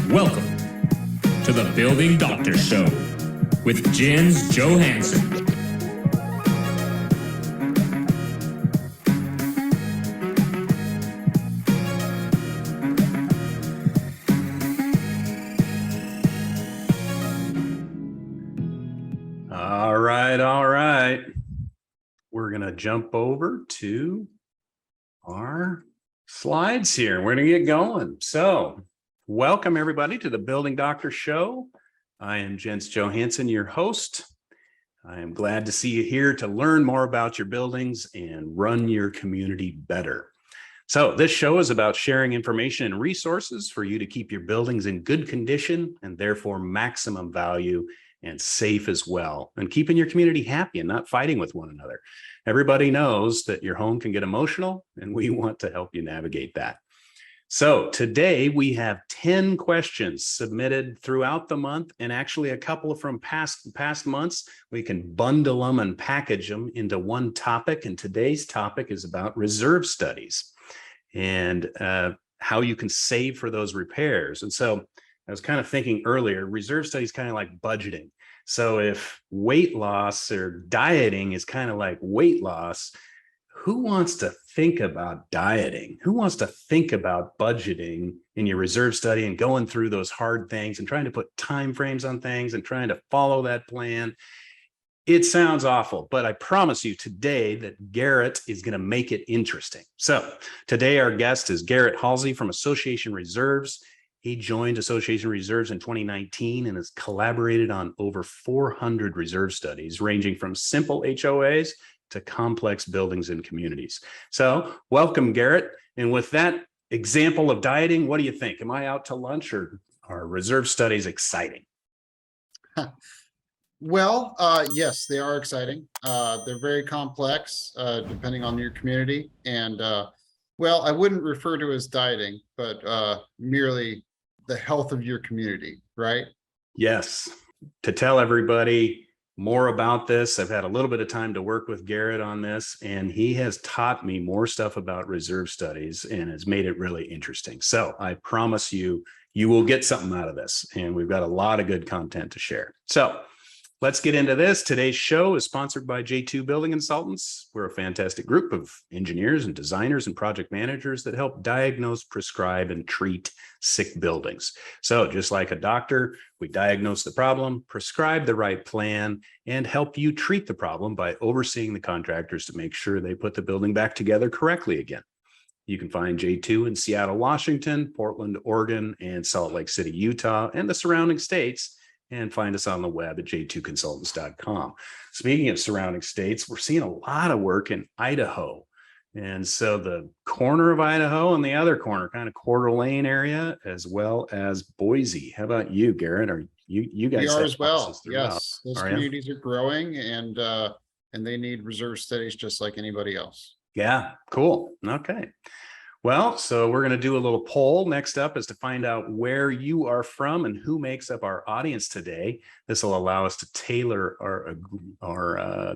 Welcome to the Building Doctor Show with Jens Johansson. All right. We're going to jump over to our slides here. We're going to get going. So, welcome everybody to the Building Doctor Show. I am Jens Johansson, your host. I am glad to see you here to learn more about your buildings and run your community better. So this show is about sharing information and resources for you to keep your buildings in good condition and therefore maximum value and safe as well, and keeping your community happy and not fighting with one another. Everybody knows that your home can get emotional, and we want to help you navigate that. So today we have 10 questions submitted throughout the month, and actually a couple from past months. We can bundle them and package them into one topic, and today's topic is about reserve studies and how you can save for those repairs. And so I was kind of thinking earlier, reserve studies kind of like budgeting. So if weight loss or dieting is kind of like weight loss, who wants to think about dieting? Who wants to think about budgeting in your reserve study and going through those hard things and trying to put time frames on things and trying to follow that plan? It sounds awful, but I promise you today that Garrett is going to make it interesting. So today our guest is Garrett Halsey from Association Reserves. He joined Association Reserves in 2019 and has collaborated on over 400 reserve studies, ranging from simple HOAs to complex buildings and communities. So welcome, Garrett. And with that example of dieting, what do you think? Am I out to lunch, or are reserve studies exciting? Well, yes, they are exciting. They're very complex, depending on your community. And well, I wouldn't refer to as dieting, but merely the health of your community, right? Yes. To tell everybody more about this, I've had a little bit of time to work with Garrett on this, and he has taught me more stuff about reserve studies and has made it really interesting. So I promise you, you will get something out of this, and we've got a lot of good content to share. So let's get into this. Today's show is sponsored by J2 Building Consultants. We're a fantastic group of engineers and designers and project managers that help diagnose, prescribe, and treat sick buildings. So just like a doctor, we diagnose the problem, prescribe the right plan, and help you treat the problem by overseeing the contractors to make sure they put the building back together correctly again. You can find J2 in Seattle, Washington, Portland, Oregon, and Salt Lake City, Utah, and the surrounding states. And find us on the web at j2consultants.com. Speaking of surrounding states, we're seeing a lot of work in Idaho. And so the corner of Idaho and the other corner, kind of Coeur d'Alene area, as well as Boise. How about you, Garrett? Are you guys? We are as well. Yes, those communities are growing, and they need reserve studies just like anybody else. Yeah, cool. Okay. Well, so we're going to do a little poll. Next up is to find out where you are from and who makes up our audience today. This will allow us to tailor our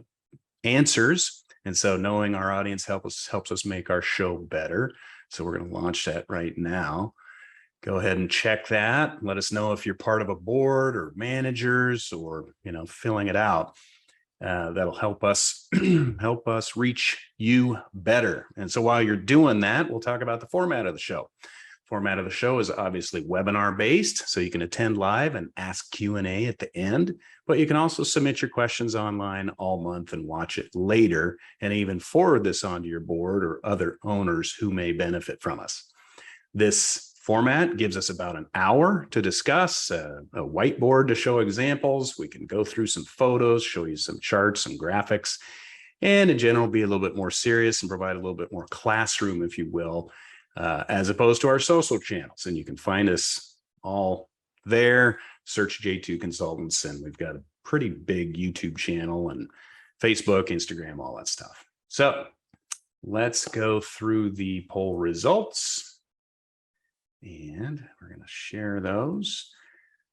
answers. And so knowing our audience helps us make our show better. So we're going to launch that right now. Go ahead and check that. Let us know if you're part of a board or managers or, filling it out. That'll help us reach you better. And so while you're doing that, we'll talk about the format of the show. Format of the show is obviously webinar based, so you can attend live and ask Q&A at the end, but you can also submit your questions online all month and watch it later, and even forward this onto your board or other owners who may benefit from us. This format gives us about an hour to discuss, a whiteboard to show examples. We can go through some photos, show you some charts, some graphics, and in general, be a little bit more serious and provide a little bit more classroom, if you will, as opposed to our social channels. And you can find us all there, search J2 Consultants, and we've got a pretty big YouTube channel and Facebook, Instagram, all that stuff. So let's go through the poll results. And we're going to share those.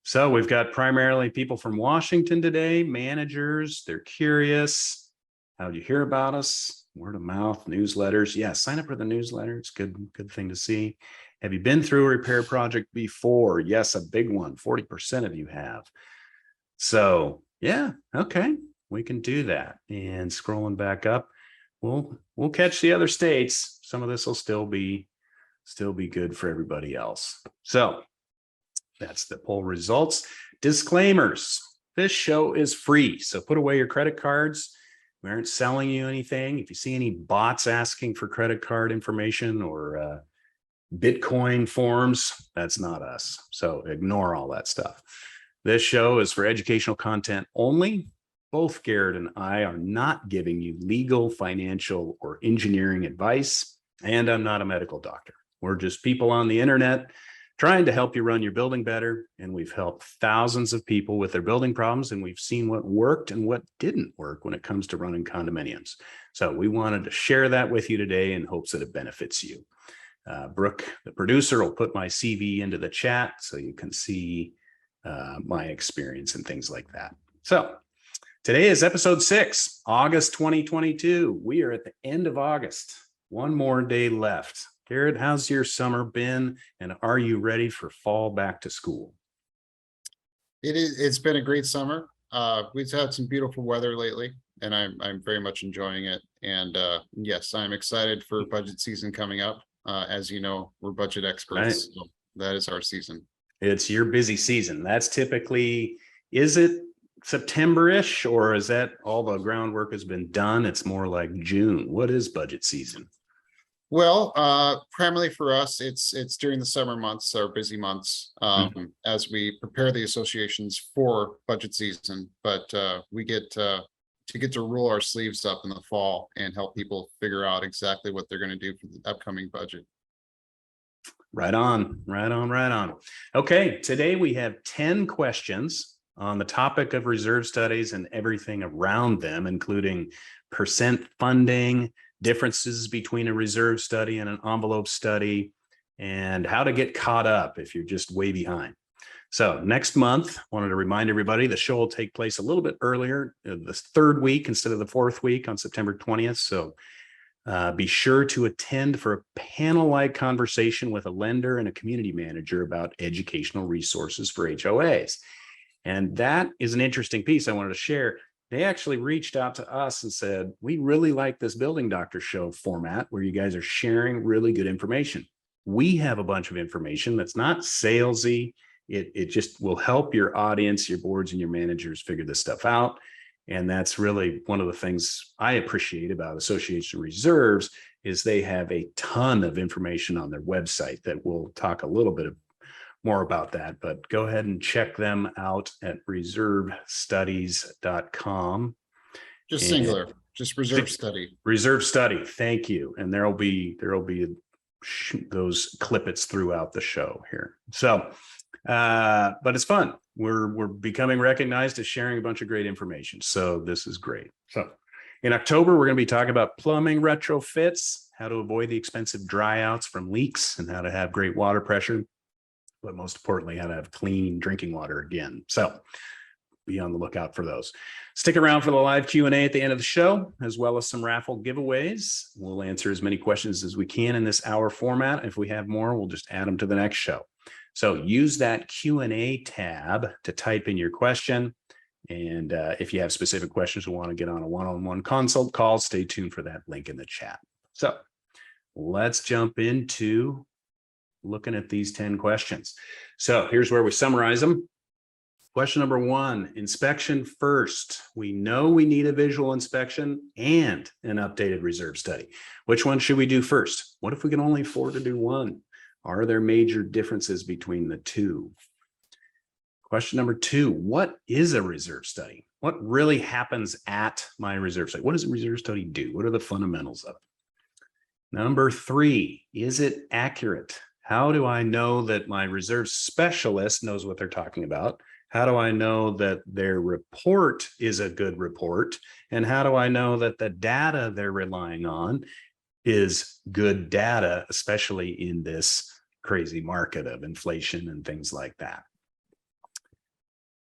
So we've got primarily people from Washington today, managers. They're curious. How did you hear about us? word of mouth, newsletters. Yeah, sign up for the newsletter. It's good thing to see. Have you been through a repair project before? Yes, a big one. 40% of you have. So yeah, okay, we can do that. And scrolling back up, we'll catch the other states. Some of this will still be good for everybody else. So that's the poll results. Disclaimers. This show is free, so put away your credit cards. We aren't selling you anything. If you see any bots asking for credit card information or Bitcoin forms, that's not us. So ignore all that stuff. This show is for educational content only. Both Garrett and I are not giving you legal, financial, or engineering advice, and I'm not a medical doctor. We're just people on the internet trying to help you run your building better. And we've helped thousands of people with their building problems, and we've seen what worked and what didn't work when it comes to running condominiums. So we wanted to share that with you today in hopes that it benefits you. Brooke, the producer, will put my CV into the chat so you can see my experience and things like that. So today is episode 6, August 2022. We are at the end of August. One more day left. Garrett, how's your summer been? And are you ready for fall back to school? It's been a great summer. We've had some beautiful weather lately, and I'm very much enjoying it. And yes, I'm excited for budget season coming up. As you know, we're budget experts. Right. So that is our season. It's your busy season. That's typically, is it September-ish, or is that all the groundwork has been done? It's more like June. What is budget season? Well, primarily for us, it's during the summer months, our busy months, as we prepare the associations for budget season. But we get to roll our sleeves up in the fall and help people figure out exactly what they're going to do for the upcoming budget. Right on, right on, right on. Okay, today we have 10 questions on the topic of reserve studies and everything around them, including percent funding, differences between a reserve study and an envelope study, and how to get caught up if you're just way behind. So next month, wanted to remind everybody, the show will take place a little bit earlier, the third week instead of the fourth week on September 20th. So be sure to attend for a panel-like conversation with a lender and a community manager about educational resources for HOAs. And that is an interesting piece I wanted to share. They actually reached out to us and said, we really like this Building Doctor Show format where you guys are sharing really good information. We have a bunch of information that's not salesy. It just will help your audience, your boards, and your managers figure this stuff out. And that's really one of the things I appreciate about Association Reserves is they have a ton of information on their website that we'll talk a little bit more about that, but go ahead and check them out at reservestudies.com. Just singular, just reserve study. Reserve study. Thank you. And there'll be those clippets throughout the show here. So, but it's fun. We're becoming recognized as sharing a bunch of great information. So this is great. So in October, we're going to be talking about plumbing retrofits, how to avoid the expensive dryouts from leaks, and how to have great water pressure. But most importantly, how to have clean drinking water again. So be on the lookout for those. Stick around for the live Q&A at the end of the show, as well as some raffle giveaways. We'll answer as many questions as we can in this hour format. If we have more, we'll just add them to the next show. So use that Q&A tab to type in your question. And if you have specific questions or want to get on a one-on-one consult call, stay tuned for that link in the chat. So let's jump into looking at these 10 questions. So here's where we summarize them. Question number 1, inspection first. We know we need a visual inspection and an updated reserve study. Which one should we do first? What if we can only afford to do one? Are there major differences between the two? Question number 2, what is a reserve study? What really happens at my reserve study? What does a reserve study do? What are the fundamentals of it? Number 3, is it accurate? How do I know that my reserve specialist knows what they're talking about? How do I know that their report is a good report? And how do I know that the data they're relying on is good data, especially in this crazy market of inflation and things like that?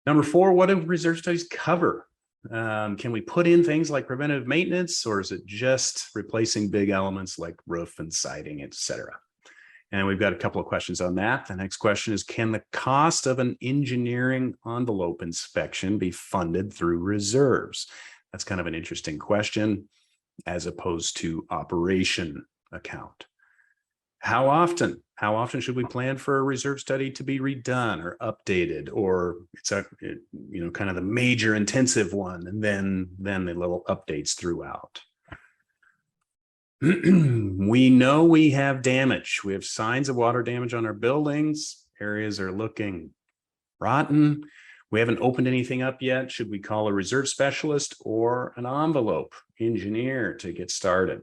Number 4, what do reserve studies cover? Can we put in things like preventive maintenance, or is it just replacing big elements like roof and siding, etc.? And we've got a couple of questions on that. The next question is, can the cost of an engineering envelope inspection be funded through reserves? That's kind of an interesting question, as opposed to operation account. How often should we plan for a reserve study to be redone or updated, or it's kind of the major intensive one, and then the little updates throughout? We know we have damage. We have signs of water damage on our buildings. Areas are looking rotten. We haven't opened anything up yet. Should we call a reserve specialist or an envelope engineer to get started?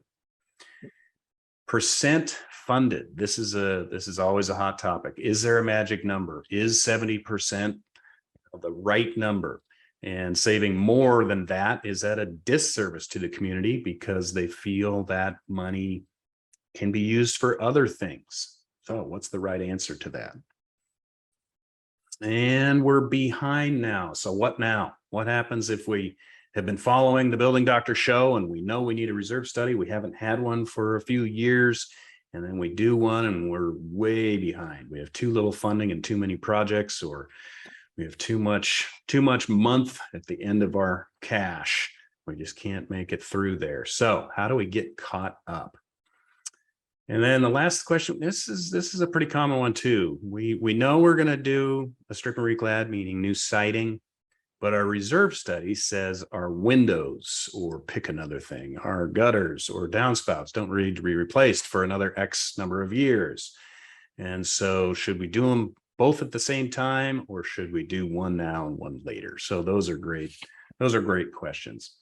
Percent funded. This is always a hot topic. Is there a magic number? Is 70% the right number? And saving more than that, is that a disservice to the community because they feel that money can be used for other things? So what's the right answer to that? And we're behind now. So what now? What happens if we have been following the Building Doctor show and we know we need a reserve study? We haven't had one for a few years, and then we do one and we're way behind. We have too little funding and too many projects, or we have too much month at the end of our cash. We just can't make it through there. So how do we get caught up? And then the last question, this is a pretty common one too. We know we're going to do a strip and reclad, meaning new siding, but our reserve study says our windows, or pick another thing, our gutters or downspouts don't need to be replaced for another X number of years. And so should we do them both at the same time, or should we do one now and one later? So those are great questions.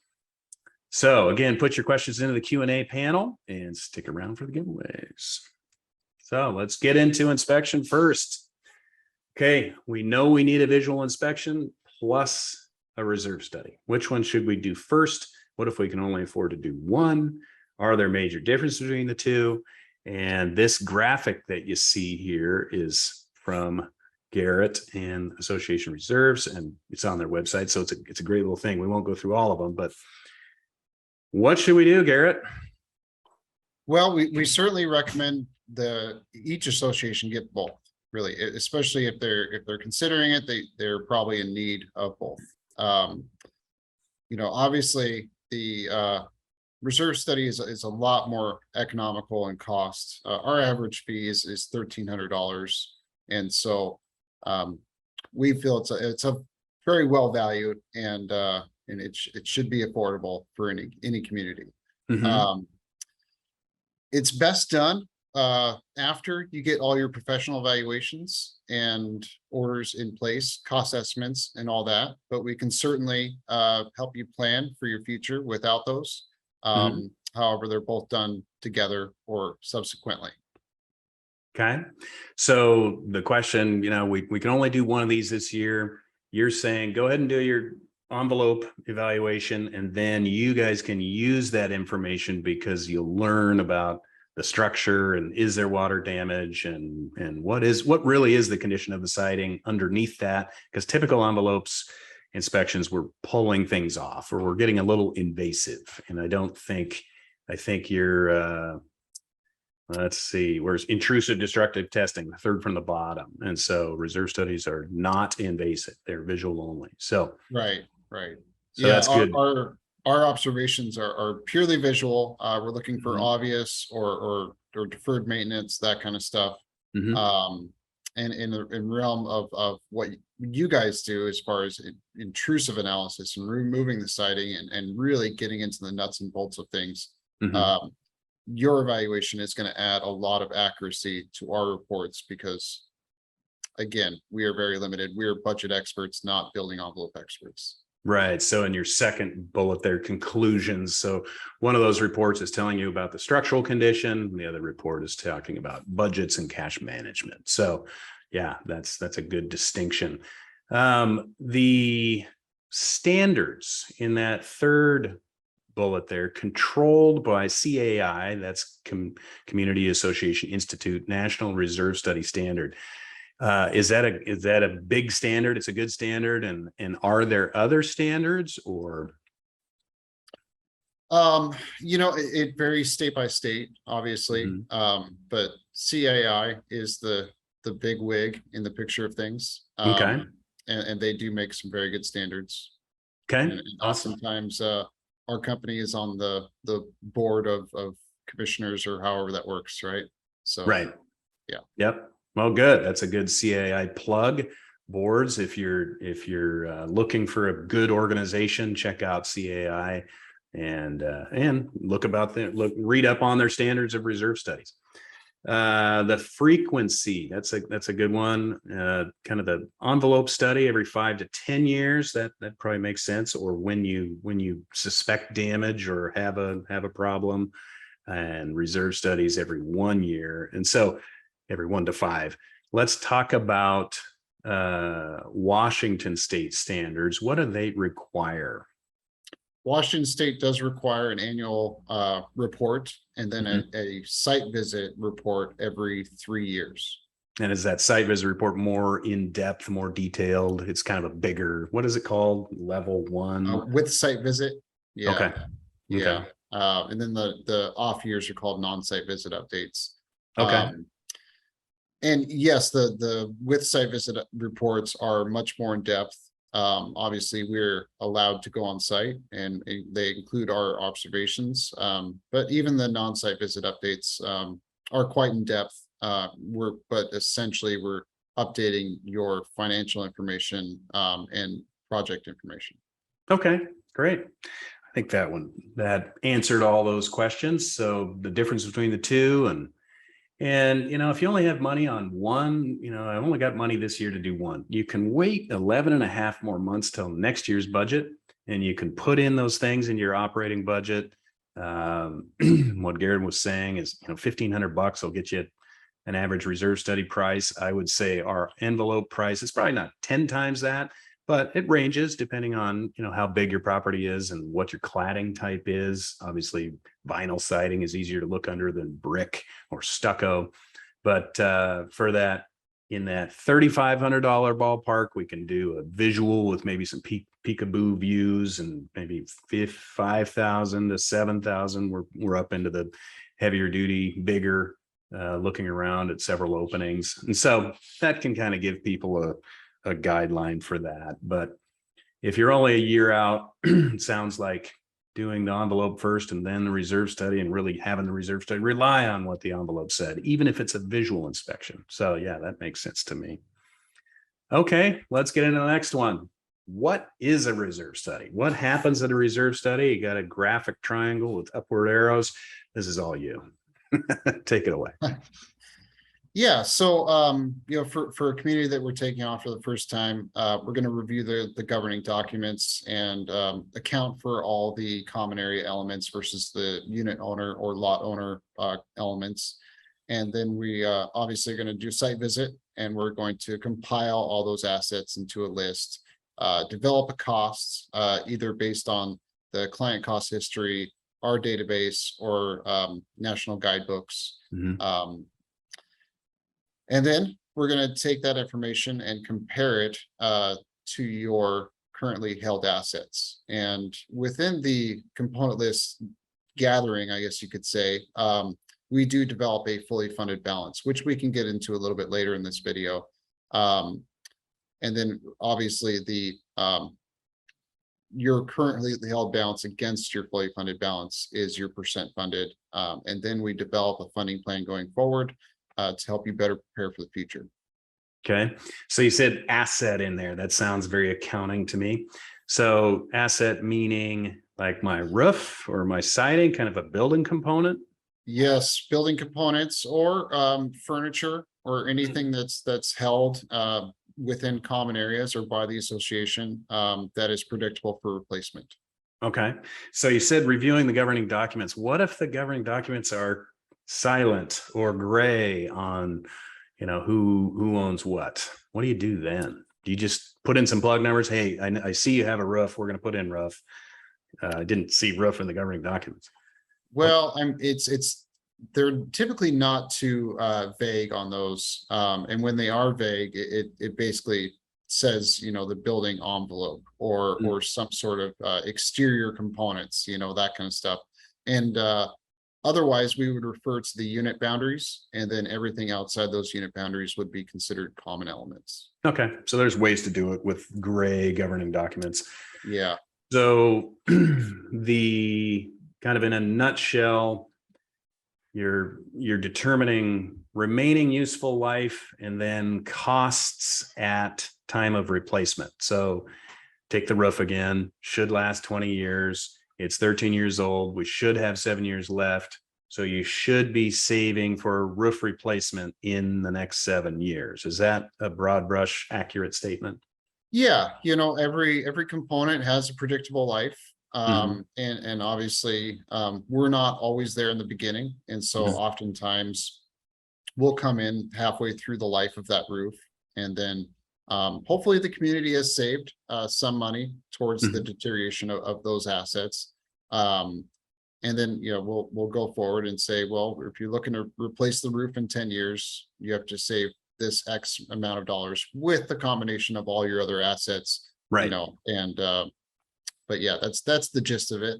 So again, put your questions into the Q&A panel and stick around for the giveaways. So let's get into inspection first. Okay, we know we need a visual inspection plus a reserve study. Which one should we do first? What if we can only afford to do one? Are there major differences between the two? And this graphic that you see here is from Garrett and Association Reserves, and it's on their website. So it's a great little thing. We won't go through all of them, but what should we do, Garrett? Well, we certainly recommend each association get both, really, especially if they're considering it, they're probably in need of both. Obviously the reserve study is a lot more economical in cost. Our average fee is $1,300. And so we feel it's a very well valued, and it should be affordable for any community. Mm-hmm. It's best done after you get all your professional evaluations and orders in place, cost estimates and all that, but we can certainly help you plan for your future without those. However, they're both done together or subsequently. Okay. So the question, we can only do one of these this year. You're saying go ahead and do your envelope evaluation, and then you guys can use that information because you'll learn about the structure and is there water damage and what really is the condition of the siding underneath that, because typical envelopes inspections, we're pulling things off or we're getting a little invasive. And I think you're let's see, where's intrusive destructive testing, the third from the bottom. And so reserve studies are not invasive, they're visual only. So right. So that's good. Our observations are purely visual. We're looking for obvious or deferred maintenance, that kind of stuff. And in the realm of what you guys do as far as intrusive analysis and removing the siding and really getting into the nuts and bolts of things, your evaluation is going to add a lot of accuracy to our reports because, again, we are very limited. We are budget experts, not building envelope experts. Right. So in your second bullet there, conclusions. So one of those reports is telling you about the structural condition. The other report is talking about budgets and cash management. So yeah, that's a good distinction. The standards in that third bullet there, controlled by CAI, that's Community Association Institute National Reserve Study Standard. Is that a big standard? It's a good standard, and are there other standards or? It varies state by state, obviously. But CAI is the big wig in the picture of things. Okay. And they do make some very good standards. Okay. And Awesome. oftentimes, our company is on the board of commissioners, or however that works, right? So, Right. yeah. Yep. Well, good. That's a good CAI plug. Boards, if you're looking for a good organization, check out CAI and read up on their standards of reserve studies. The frequency, that's a good one. Kind of the envelope study every 5 to 10 years. That probably makes sense. Or when you suspect damage or have a problem, and reserve studies every 1 year. And so every 1 to 5. Let's talk about Washington state standards. What do they require? Washington State does require an annual report, and then a site visit report every 3 years. And is that site visit report more in depth, more detailed? It's kind of a bigger, what is it called? Level 1? With site visit. Yeah. Okay. Yeah. And then the off years are called non-site visit updates. Okay. And yes, the with site visit reports are much more in depth. Obviously, we're allowed to go on site, and they include our observations. But even the non-site visit updates are quite in depth. But essentially we're updating your financial information and project information. Okay, great. I think that answered all those questions. So the difference between the two, and if you only have money on one, I only got money this year to do one, you can wait 11 and a half more months till next year's budget, and you can put in those things in your operating budget. What Garrett was saying is, $1,500 will get you an average reserve study price. I would say our envelope price is probably not 10 times that, but it ranges depending on, how big your property is and what your cladding type is. Obviously, vinyl siding is easier to look under than brick or stucco. But for that, in that $3,500 ballpark, we can do a visual with maybe some peekaboo views, and maybe 5,000 to 7,000. We're up into the heavier duty, bigger, looking around at several openings. And so that can kind of give people a guideline for that. But if you're only a year out, it sounds like doing the envelope first and then the reserve study, and really having the reserve study rely on what the envelope said, even if it's a visual inspection. So yeah, that makes sense to me. Okay, let's get into the next one. What is a reserve study? What happens at a reserve study? You got a graphic triangle with upward arrows. This is all you. Take it away. Yeah. So, for a community that we're taking on for the first time, we're going to review the governing documents and account for all the common area elements versus the unit owner or lot owner elements. And then we obviously are going to do site visit, and we're going to compile all those assets into a list, develop a cost, either based on the client cost history, our database, or national guidebooks. And then we're going to take that information and compare it to your currently held assets. And within the component list gathering, I guess you could say, we do develop a fully funded balance, which we can get into a little bit later in this video. And then obviously your currently held balance against your fully funded balance is your percent funded. And then we develop a funding plan going forward to help you better prepare for the future. Okay. So you said asset in there. That sounds very accounting to me. So asset meaning like my roof or my siding, kind of a building component? Yes, building components or furniture or anything that's held within common areas or by the association that is predictable for replacement. Okay. So you said reviewing the governing documents. What if the governing documents are silent or gray on, who owns what? What do you do then? Do you just put in some plug numbers? Hey, I see you have a roof. We're going to put in roof. I didn't see roof in the governing documents. Well, it's they're typically not too vague on those. And when they are vague, it basically says, the building envelope or some sort of exterior components, that kind of stuff. And otherwise, we would refer to the unit boundaries, and then everything outside those unit boundaries would be considered common elements. Okay, so there's ways to do it with gray governing documents. Yeah. So the kind of in a nutshell, you're determining remaining useful life and then costs at time of replacement. So take the roof again, should last 20 years. It's 13 years old. We should have 7 years left. So you should be saving for roof replacement in the next 7 years. Is that a broad brush accurate statement? Yeah, every component has a predictable life. And obviously we're not always there in the beginning. And so oftentimes we'll come in halfway through the life of that roof. And then hopefully the community has saved some money towards the deterioration of those assets. And then, we'll go forward and say, well, if you're looking to replace the roof in 10 years, you have to save this X amount of dollars with the combination of all your other assets, right? But yeah, that's the gist of it.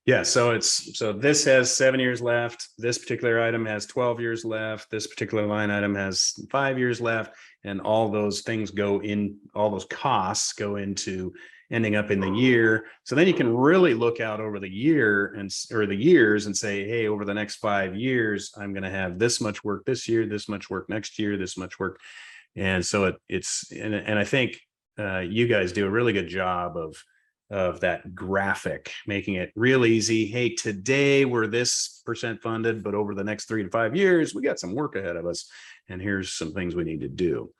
Yeah, so this has 7 years left. This particular item has 12 years left. This particular line item has 5 years left, and all those things all those costs go into ending up in the year. So then you can really look out over the year or the years and say, hey, over the next 5 years, I'm going to have this much work this year, this much work next year, this much work. And so and I think you guys do a really good job of that graphic, making it real easy. Hey, today we're this % funded, but over the next 3 to 5 years, we got some work ahead of us. And here's some things we need to do.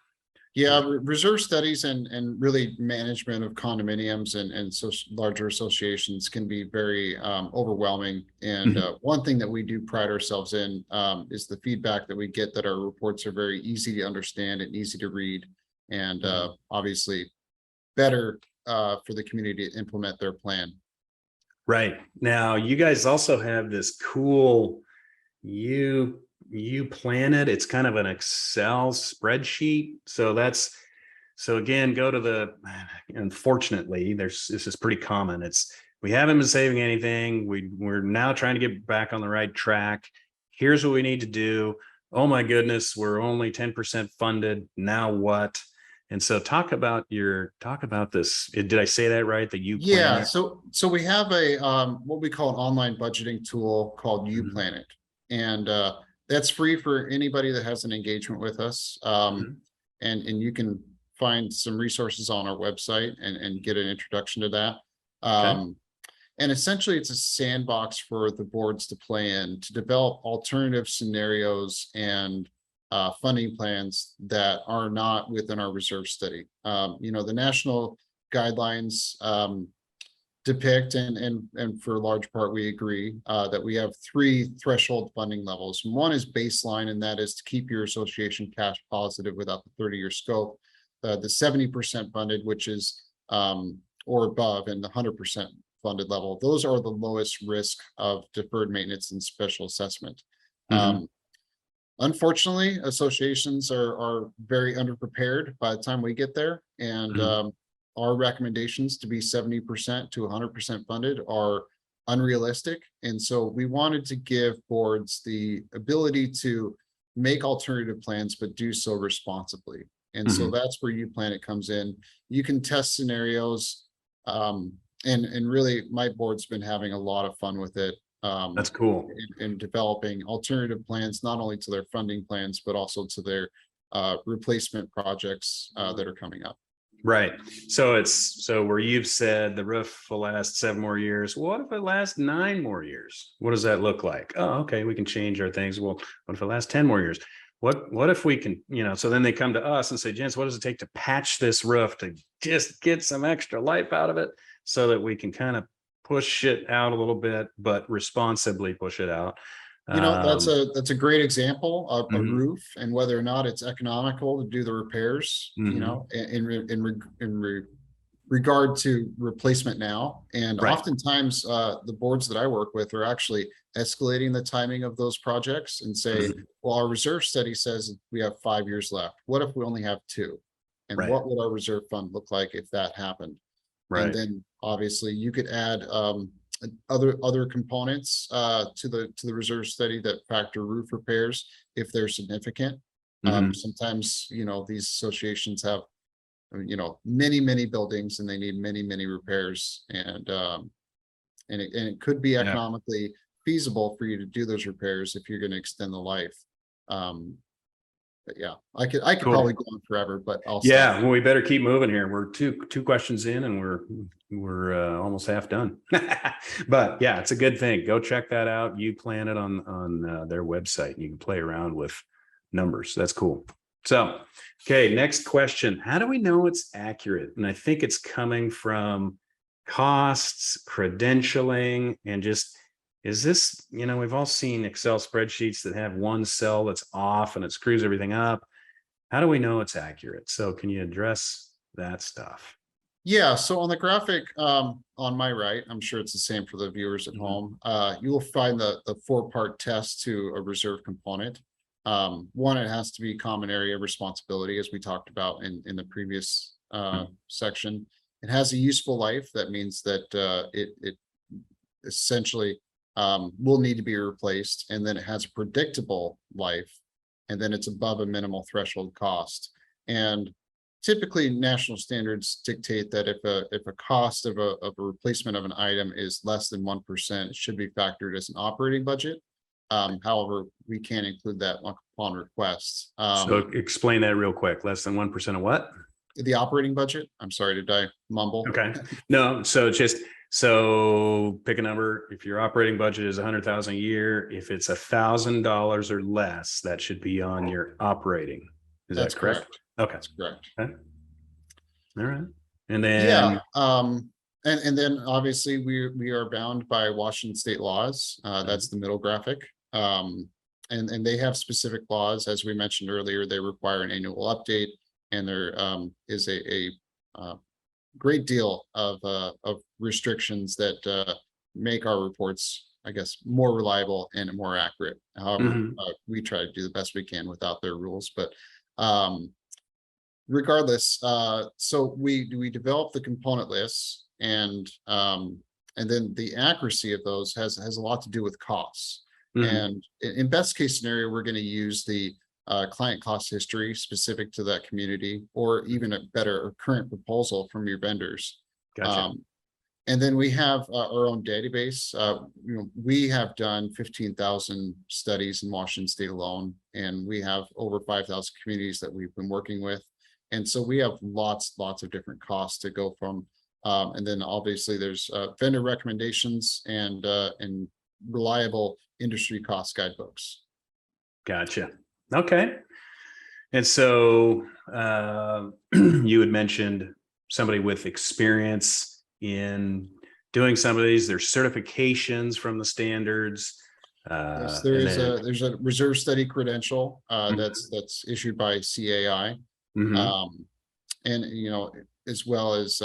Yeah, reserve studies and really management of condominiums and so larger associations can be very overwhelming. And one thing that we do pride ourselves in is the feedback that we get, that our reports are very easy to understand and easy to read, and obviously better for the community to implement their plan. Right. Now, you guys also have this cool, you plan it. It's kind of an Excel spreadsheet. So again, go to unfortunately, this is pretty common. We haven't been saving anything. We're now trying to get back on the right track. Here's what we need to do. Oh my goodness, we're only 10% funded. Now what? And so talk about this. Did I say that right? Yeah. So we have what we call an online budgeting tool called UPlanet. And that's free for anybody that has an engagement with us. And you can find some resources on our website and get an introduction to that. And essentially it's a sandbox for the boards to play in, to develop alternative scenarios and funding plans that are not within our reserve study. The national guidelines depict, and for a large part we agree, that we have 3 threshold funding levels. One is baseline, and that is to keep your association cash positive without the 30-year scope. The 70% funded, which is or above, and the 100% funded level, those are the lowest risk of deferred maintenance and special assessment. Unfortunately, associations are very underprepared by the time we get there, and our recommendations to be 70% to 100% funded are unrealistic. And so we wanted to give boards the ability to make alternative plans, but do so responsibly. And so that's where UPlanet comes in. You can test scenarios, and really my board's been having a lot of fun with it. That's cool. In developing alternative plans, not only to their funding plans, but also to their replacement projects that are coming up. Right. So where you've said the roof will last 7 more years. What if it lasts 9 more years? What does that look like? Oh, okay, we can change our things. Well, what if it lasts 10 more years? What if we can, so then they come to us and say, Jens, what does it take to patch this roof to just get some extra life out of it so that we can kind of push it out a little bit, but responsibly push it out? That's a great example of a roof, and whether or not it's economical to do the repairs, in regard to replacement now. And Right. oftentimes, the boards that I work with are actually escalating the timing of those projects and say, Mhm. well, our reserve study says we have 5 years left. What if we only have 2? And Right. what would our reserve fund look like if that happened? And Right. then obviously you could add other components to the reserve study that factor roof repairs if they're significant. Mhm. Sometimes, these associations have many buildings and they need many repairs, and it could be Yeah. economically feasible for you to do those repairs if you're going to extend the life. Um, but yeah, I could Cool. probably go on forever, but I'll stop. Yeah, well, we better keep moving here. We're two questions in and we're almost half done. But yeah, it's a good thing. Go check that out. You plan it on their website. You can play around with numbers. That's cool. So, okay, next question. How do we know it's accurate? And I think it's coming from costs, credentialing, and just is this, we've all seen Excel spreadsheets that have one cell that's off and it screws everything up. How do we know it's accurate? So can you address that stuff? Yeah, so on the graphic on my right, I'm sure it's the same for the viewers at Mhm. home. You will find the 4-part test to a reserve component. One, it has to be common area responsibility, as we talked about in the previous section. It has a useful life. That means that it essentially will need to be replaced, and then it has a predictable life, and then it's above a minimal threshold cost. And typically, national standards dictate that if a cost of a replacement of an item is less than 1%, it should be factored as an operating budget. However, we can include that upon request. So explain that real quick. Less than 1% of what? The operating budget. I'm sorry, did I mumble? Okay. No, so so pick a number. If your operating budget is 100,000 a year, if it's $1,000 or less, that should be on your operating. Is That's that correct? correct. Okay. That's correct. Okay. All right. And then Yeah. And then obviously we are bound by Washington state laws. That's the middle graphic. And they have specific laws, as we mentioned earlier. They require an annual update, and there is a great deal of restrictions that make our reports, I guess, more reliable and more accurate. However, Mhm. we try to do the best we can without their rules. But regardless, so we develop the component lists, and then the accuracy of those has a lot to do with costs. Mhm. And in best case scenario, we're going to use the client cost history specific to that community, or even a better or current proposal from your vendors. Gotcha. And then we have our own database. We have done 15,000 studies in Washington state alone, and we have over 5,000 communities that we've been working with. And so we have lots of different costs to go from. And then obviously there's vendor recommendations and reliable industry cost guidebooks. Gotcha. Okay. And so you had mentioned somebody with experience in doing some of these. There's certifications from the standards. Yes, And then- there's a reserve study credential Mhm. that's issued by CAI. Mhm. And as well as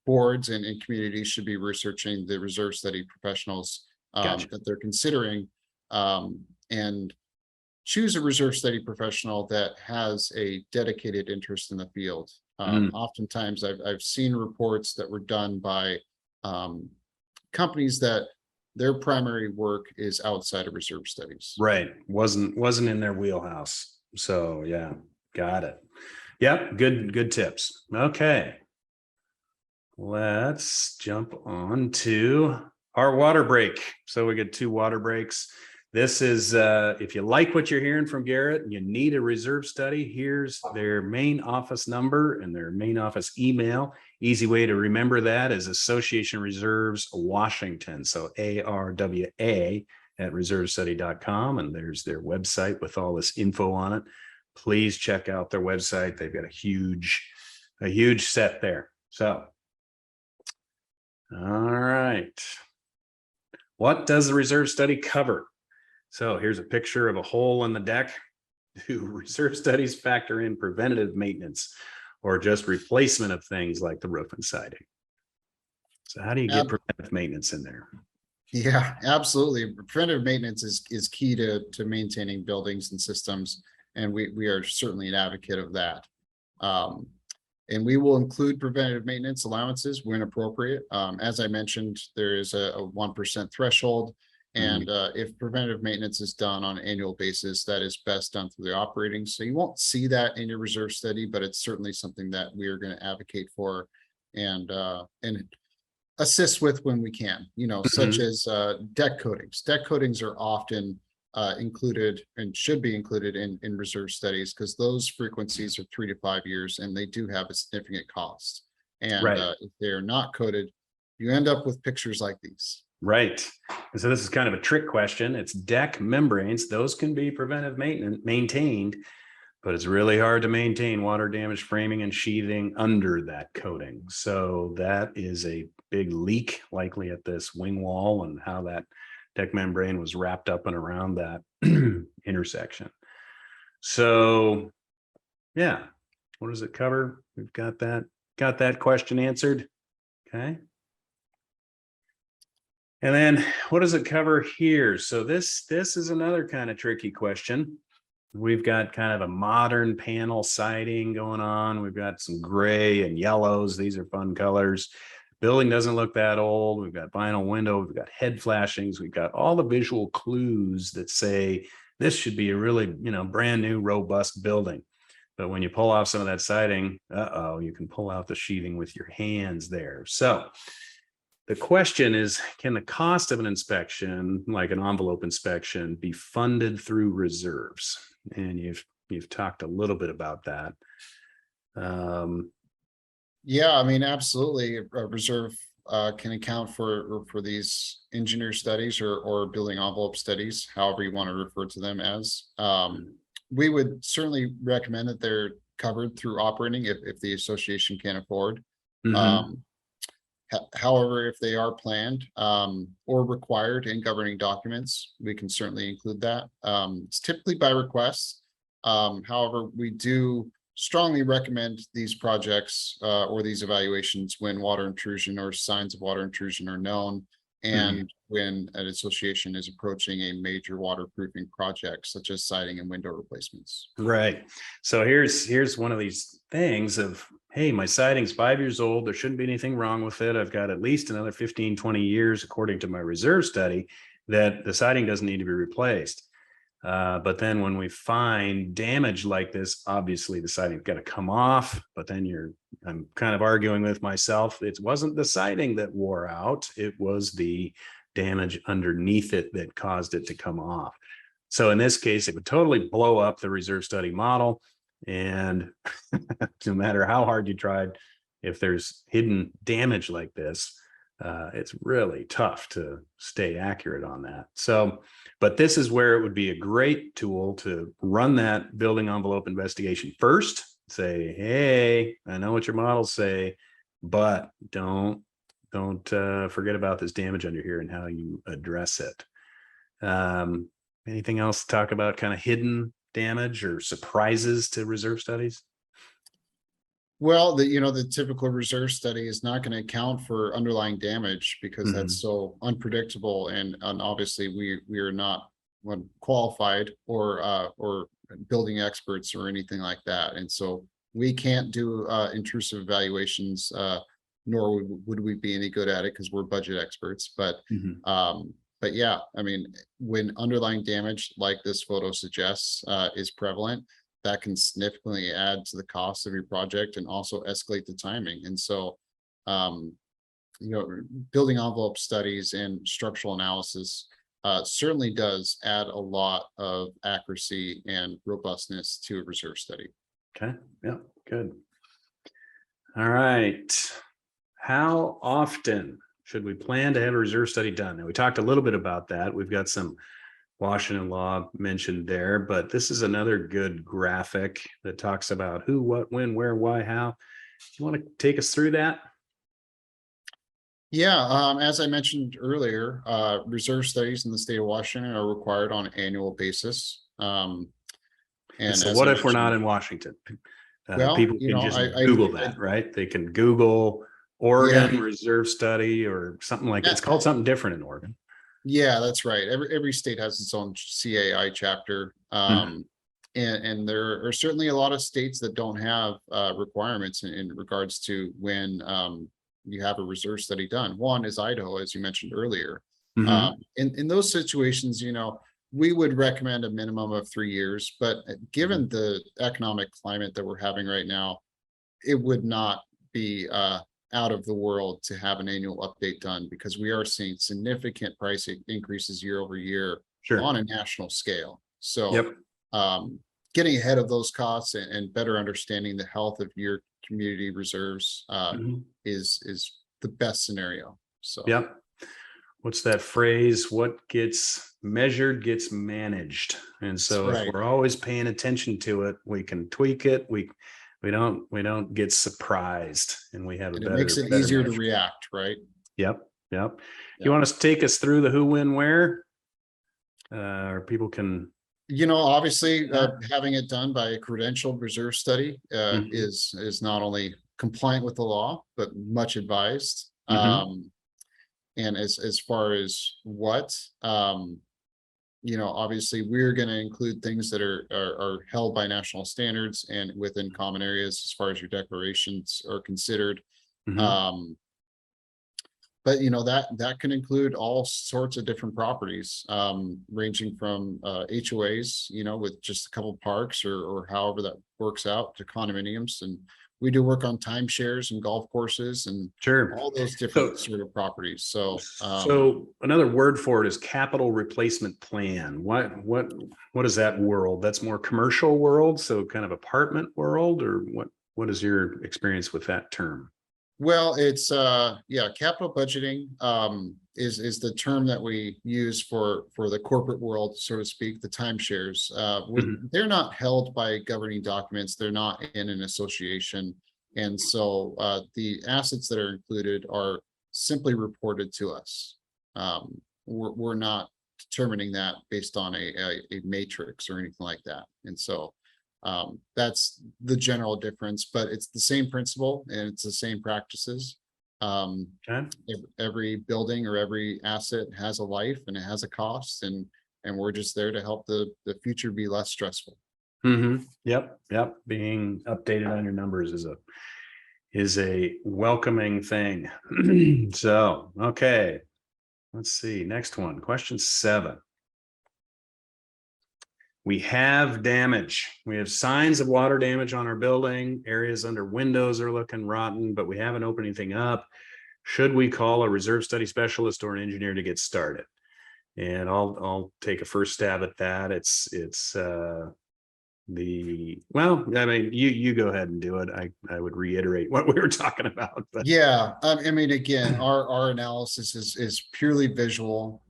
boards and communities should be researching the reserve study professionals Gotcha. that they're considering, and choose a reserve study professional that has a dedicated interest in the field. Oftentimes I've seen reports that were done by companies that their primary work is outside of reserve studies. Right. Wasn't in their wheelhouse. So yeah, got it. Yep. Good tips. Okay. Let's jump on to our water break. So we get 2 water breaks. This is if you like what you're hearing from Garrett and you need a reserve study, here's their main office number and their main office email. Easy way to remember that is Association Reserves Washington. So ARWA at reservestudy.com. And there's their website with all this info on it. Please check out their website. They've got a huge set there. So, all right. What does the reserve study cover? So here's a picture of a hole in the deck. Do reserve studies factor in preventative maintenance? or just replacement of things like the roof and siding. So how do you get preventive maintenance in there? Yeah, absolutely. Preventive maintenance is key to maintaining buildings and systems, and we are certainly an advocate of that. And we will include preventative maintenance allowances when appropriate. As I mentioned, there is a 1% threshold, and if preventative maintenance is done on an annual basis, that is best done through the operating. So you won't see that in your reserve study, but it's certainly something that we are going to advocate for and assist with when we can, such as deck coatings. Deck coatings are often included and should be included in reserve studies because those frequencies are 3 to 5 years and they do have a significant cost. And if they're not coated, you end up with pictures like these. Right. And so this is kind of a trick question. It's deck membranes. Those can be preventive maintenance maintained, but it's really hard to maintain water damage framing and sheathing under that coating. So that is a big leak likely at this wing wall and how that deck membrane was wrapped up and around that intersection. So yeah, what does it cover? We've got that question answered. Okay. And then what does it cover here? So this is another kind of tricky question. We've got kind of a modern panel siding going on. We've got some gray and yellows. These are fun colors. Building doesn't look that old. We've got vinyl window. We've got head flashings. We've got all the visual clues that say this should be a really, brand new, robust building. But when you pull off some of that siding, you can pull out the sheathing with your hands there. So the question is, can the cost of an inspection, like an envelope inspection, be funded through reserves? And you've talked a little bit about that. Yeah, I mean, absolutely. A reserve can account for these engineer studies or building envelope studies, however you want to refer to them as. We would certainly recommend that they're covered through operating if the association can afford. However, if they are planned or required in governing documents, we can certainly include that. It's typically by request. However, we do strongly recommend these projects or these evaluations when water intrusion or signs of water intrusion are known, and when an association is approaching a major waterproofing project such as siding and window replacements. Right. So here's one of these things of, hey, my siding's 5 years old. There shouldn't be anything wrong with it. I've got at least another 15, 20 years, according to my reserve study, that the siding doesn't need to be replaced. But then when we find damage like this, obviously the siding's got to come off, but then I'm kind of arguing with myself. It wasn't the siding that wore out. It was the damage underneath it that caused it to come off. So in this case, it would totally blow up the reserve study model. And no matter how hard you tried, if there's hidden damage like this, it's really tough to stay accurate on that. So, but this is where it would be a great tool to run that building envelope investigation first. Say, hey, I know what your models say, but don't forget about this damage under here and how you address it. Anything else to talk about kind of hidden damage or surprises to reserve studies? Well, the typical reserve study is not going to account for underlying damage because that's so unpredictable, and obviously we are not qualified or building experts or anything like that, and so we can't do intrusive evaluations, nor would we be any good at it because we're budget experts. But yeah, I mean, when underlying damage like this photo suggests is prevalent, that can significantly add to the cost of your project and also escalate the timing. And so, building envelope studies and structural analysis certainly does add a lot of accuracy and robustness to a reserve study. Okay. Yeah, good. All right. How often should we plan to have a reserve study done? Now, we talked a little bit about that. We've got some Washington law mentioned there, but this is another good graphic that talks about who, what, when, where, why, how. Do you want to take us through that? Yeah, as I mentioned earlier, reserve studies in the state of Washington are required on an annual basis. And so what if we're not in Washington? Well, people you can know, just I Google that, right? They can Google Oregon Reserve Study or something like that. It's called something different in Oregon. Yeah, that's right. Every state has its own CAI chapter. And there are certainly a lot of states that don't have requirements in regards to when you have a reserve study done. One is Idaho, as you mentioned earlier. Mhm. In those situations, we would recommend a minimum of 3 years, but given the economic climate that we're having right now, it would not be out of the world to have an annual update done, because we are seeing significant price increases year over year Sure. on a national scale. So Yep. getting ahead of those costs and better understanding the health of your community reserves Mhm. is the best scenario. So Yep. What's that phrase? What gets measured gets managed. And so if right. we're always paying attention to it, we can tweak it. We don't get surprised, and we have a And it makes it better easier to measure. react, right? Yep. Yep. You Yeah. want us to take us through the who, when, where? Or people can. Obviously, having it done by a credentialed reserve study Mhm. is not only compliant with the law, but much advised. Mhm. And as far as what, obviously we're going to include things that are held by national standards and within common areas as far as your declarations are considered. Mhm. Um, but that can include all sorts of different properties, ranging from HOAs, with just a couple parks or however that works out, to condominiums. And we do work on timeshares and golf courses and Sure. all those So, different sort of properties. So so another word for it is capital replacement plan. What is that world? That's more commercial world, so kind of apartment world, or what is your experience with that term? well, it's capital budgeting is the term that we use for the corporate world, so to speak, the timeshares. Mhm. They're not held by governing documents, they're not in an association. And so the assets that are included are simply reported to us. We're not determining that based on a matrix or anything like that. And so that's the general difference, but it's the same principle and it's the same practices. Okay. Every building or every asset has a life and it has a cost, and we're just there to help the future be less stressful. Mm-hmm. Yep. Yep. Being updated on your numbers is a welcoming thing. So, okay. Let's see. Next one. Question 7. We have damage. We have signs of water damage on our building. Areas under windows are looking rotten, but we haven't opened anything up. Should we call a reserve study specialist or an engineer to get started? And I'll take a first stab at that. It's I mean, you go ahead and do it. I would reiterate what we were talking about, but Yeah, I mean, again, our analysis is purely visual.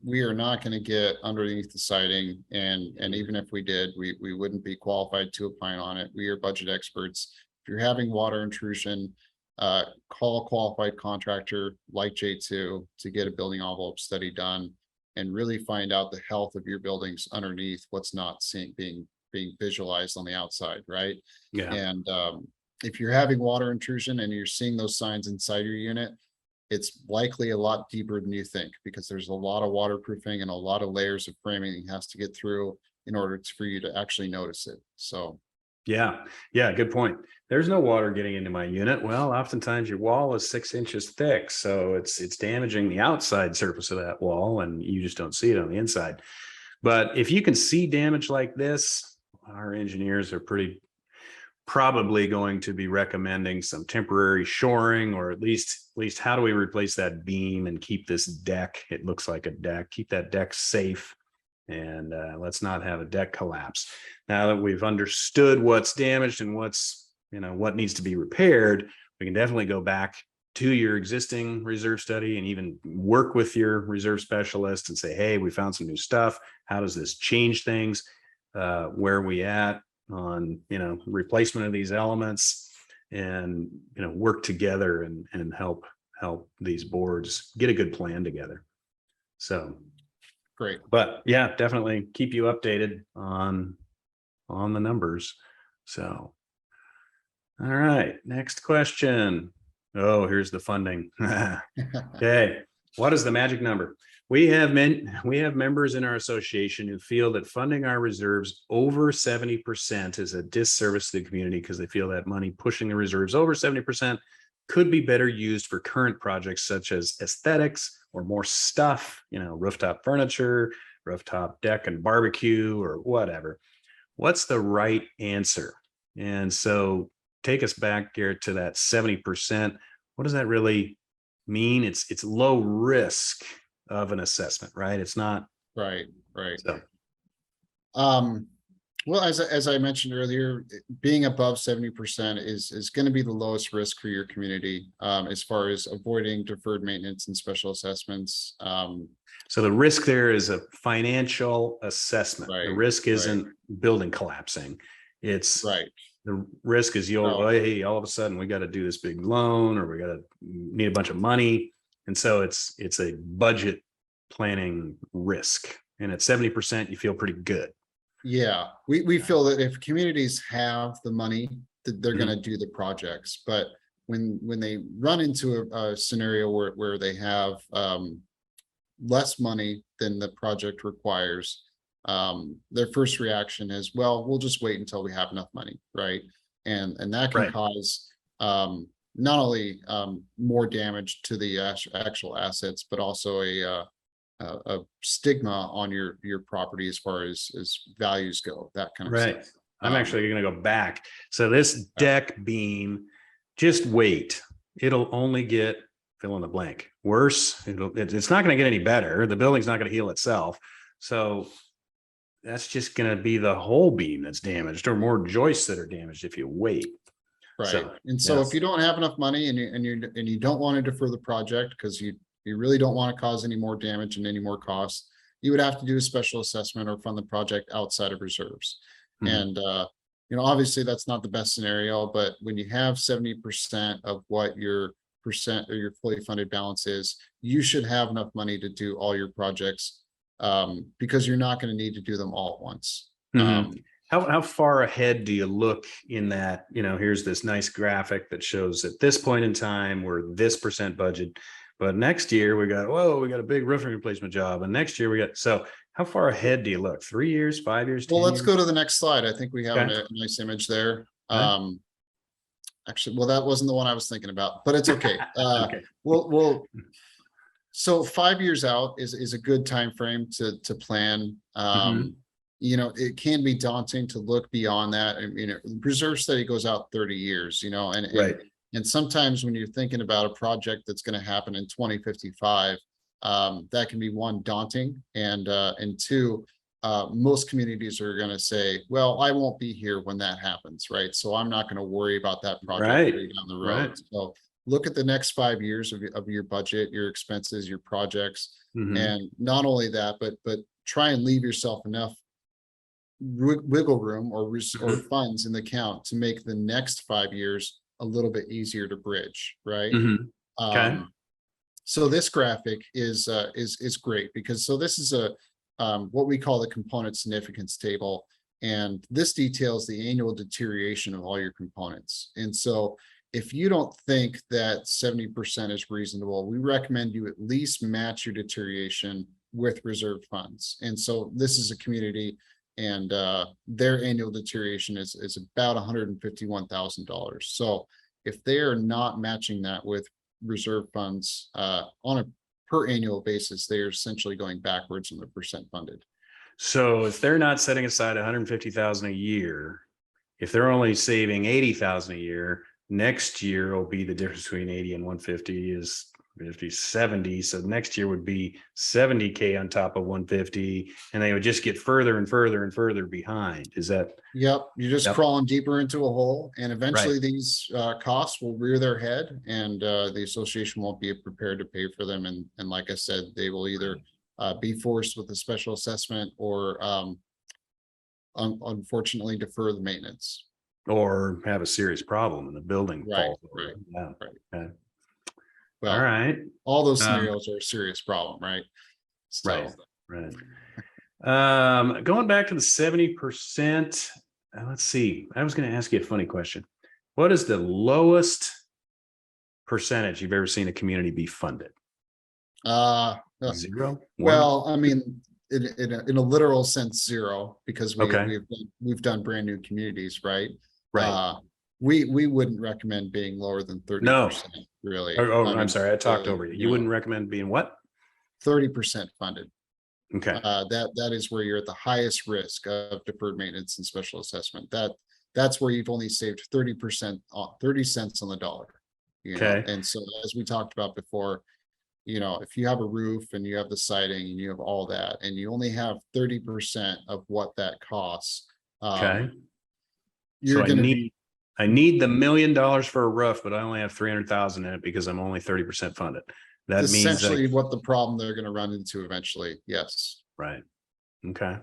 We are not going to get underneath the siding, and even if we did, we wouldn't be qualified to opine on it. We are budget experts. If you're having water intrusion, call a qualified contractor like J2 to get a building envelope study done and really find out the health of your buildings underneath, what's not being visualized on the outside, right? yeah. And if you're having water intrusion and you're seeing those signs inside your unit, it's likely a lot deeper than you think, because there's a lot of waterproofing and a lot of layers of framing that has to get through in order for you to actually notice it. So Yeah. Good point. There's no water getting into my unit. Well, oftentimes your wall is 6 inches thick, so it's damaging the outside surface of that wall, and you just don't see it on the inside. But if you can see damage like this, our engineers are probably going to be recommending some temporary shoring, or at least how do we replace that beam and keep this deck? It looks like a deck. Keep that deck safe, and let's not have a deck collapse. Now that we've understood what's damaged and what needs to be repaired, we can definitely go back to your existing reserve study and even work with your reserve specialist and say, hey, we found some new stuff. How does this change things? Where are we at on replacement of these elements, and work together and help these boards get a good plan together. So great. but yeah, definitely keep you updated on the numbers. So All right, next question. Oh, here's the funding. Okay, what is the magic number? We have members in our association who feel that funding our reserves over 70% is a disservice to the community because they feel that money pushing the reserves over 70% could be better used for current projects such as aesthetics or more stuff, rooftop furniture, rooftop deck and barbecue or whatever. What's the right answer? And so take us back, Garrett, to that 70%. What does that really mean? It's low risk of an assessment, right? It's not Right. so. Well, as I mentioned earlier, being above 70% is going to be the lowest risk for your community, as far as avoiding deferred maintenance and special assessments. So the risk there is a financial assessment. Right, The risk isn't building collapsing. It's right. the risk is hey, all of a sudden we got to do this big loan or we got to need a bunch of money. And so it's a budget planning risk. And at 70%, you feel pretty good. Yeah, we feel that if communities have the money, that they're going to do the projects. But when they run into a scenario where they have less money than the project requires, their first reaction is, well, we'll just wait until we have enough money, right? And that can cause not only more damage to the actual assets, but also a stigma on your property as far as values go, that kind of stuff. I'm actually going to go back. So this deck beam, just wait. It'll only get fill in the blank worse. It's not going to get any better. The building's not going to heal itself. So that's just going to be the whole beam that's damaged, or more joists that are damaged if you wait. Right. So, so if you don't have enough money and you don't want to defer the project because you really don't want to cause any more damage and any more costs, you would have to do a special assessment or fund the project outside of reserves. And obviously that's not the best scenario, but when you have 70% of what your percent or your fully funded balance is, you should have enough money to do all your projects, because you're not going to need to do them all at once. How far ahead do you look in that? Here's this nice graphic that shows at this point in time we're this percent budget, but next year we got a big roofing replacement job, and next year we got. So how far ahead do you look? 3 years, 5 years? Well, let's years? go to the next slide. I think we have a nice image there. Actually, well, that wasn't the one I was thinking about, but it's okay. We'll so 5 years out is a good time frame to plan. It can be daunting to look beyond that. Reserve study goes out 30 years, and sometimes when you're thinking about a project that's going to happen in 2055, that can be one, daunting, and two, most communities are going to say, well, I won't be here when that happens, right? So I'm not going to worry about that project down the road. So look at the next 5 years of your budget, your expenses, your projects, and not only that, but try and leave yourself enough wiggle room or funds in the account to make the next 5 years a little bit easier to bridge, right? So this graphic is great because this is what we call the component significance table, and this details the annual deterioration of all your components. And so if you don't think that 70% is reasonable, we recommend you at least match your deterioration with reserved funds. And so this is a community, and their annual deterioration is about $151,000. So if they are not matching that with reserve funds on a per annual basis, they are essentially going backwards in the percent funded. So if they're not setting aside 150,000 a year, if they're only saving 80,000 a year, next year will be the difference between 80 and 150 is 50, 70. So next year would be 70K on top of 150, and they would just get further and further and further behind. Is that? Yep. You're just crawling deeper into a hole, and eventually these costs will rear their head, and the association won't be prepared to pay for them. And like I said, they will either be forced with a special assessment or unfortunately defer the maintenance. Or have a serious problem in the building. Right. Okay. Well, all right. All those scenarios are a serious problem, right? So, Right. Going back to the 70%. Let's see. I was going to ask you a funny question. What is the lowest percentage you've ever seen a community be funded? Uh, 0? 1? well, I mean, in a literal sense, zero, because Okay. we've done brand new communities, right? Right. We wouldn't recommend being lower than 30%, really. I I'm mean, sorry, I talked over you. You wouldn't recommend being what? 30% funded. Okay. That is where you're at the highest risk of deferred maintenance and special assessment. That's where you've only saved 30% on 30 cents on the dollar. Okay. And so as we talked about before, if you have a roof and you have the siding and you have all that, and you only have 30% of what that costs, Okay. you're So going to be I need the $1 million for a roof, but I only have 300,000 in it because I'm only 30% funded. That means that, essentially what the problem they're going to run into eventually. Yes. right. Okay.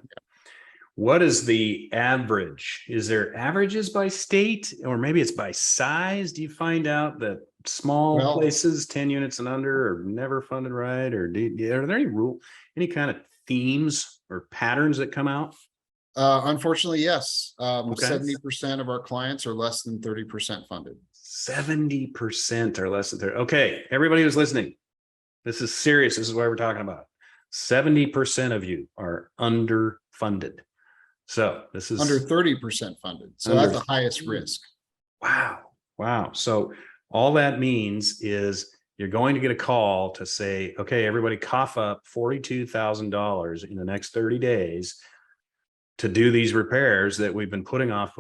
What is the average? Is there averages by state, or maybe it's by size? Do you find out that small Well, places, 10 units and under, are never funded right? Or are there any kind of themes or patterns that come out? Unfortunately, yes. Okay. 70% of our clients are less than 30% funded. 70% or less than 30. Okay, everybody who's listening, this is serious. This is what we're talking about. 70% of you are underfunded. So this is Under 30% funded. So Under- at the highest risk. wow. Wow. So all that means is you're going to get a call to say, okay, everybody cough up $42,000 in the next 30 days to do these repairs that we've been putting off.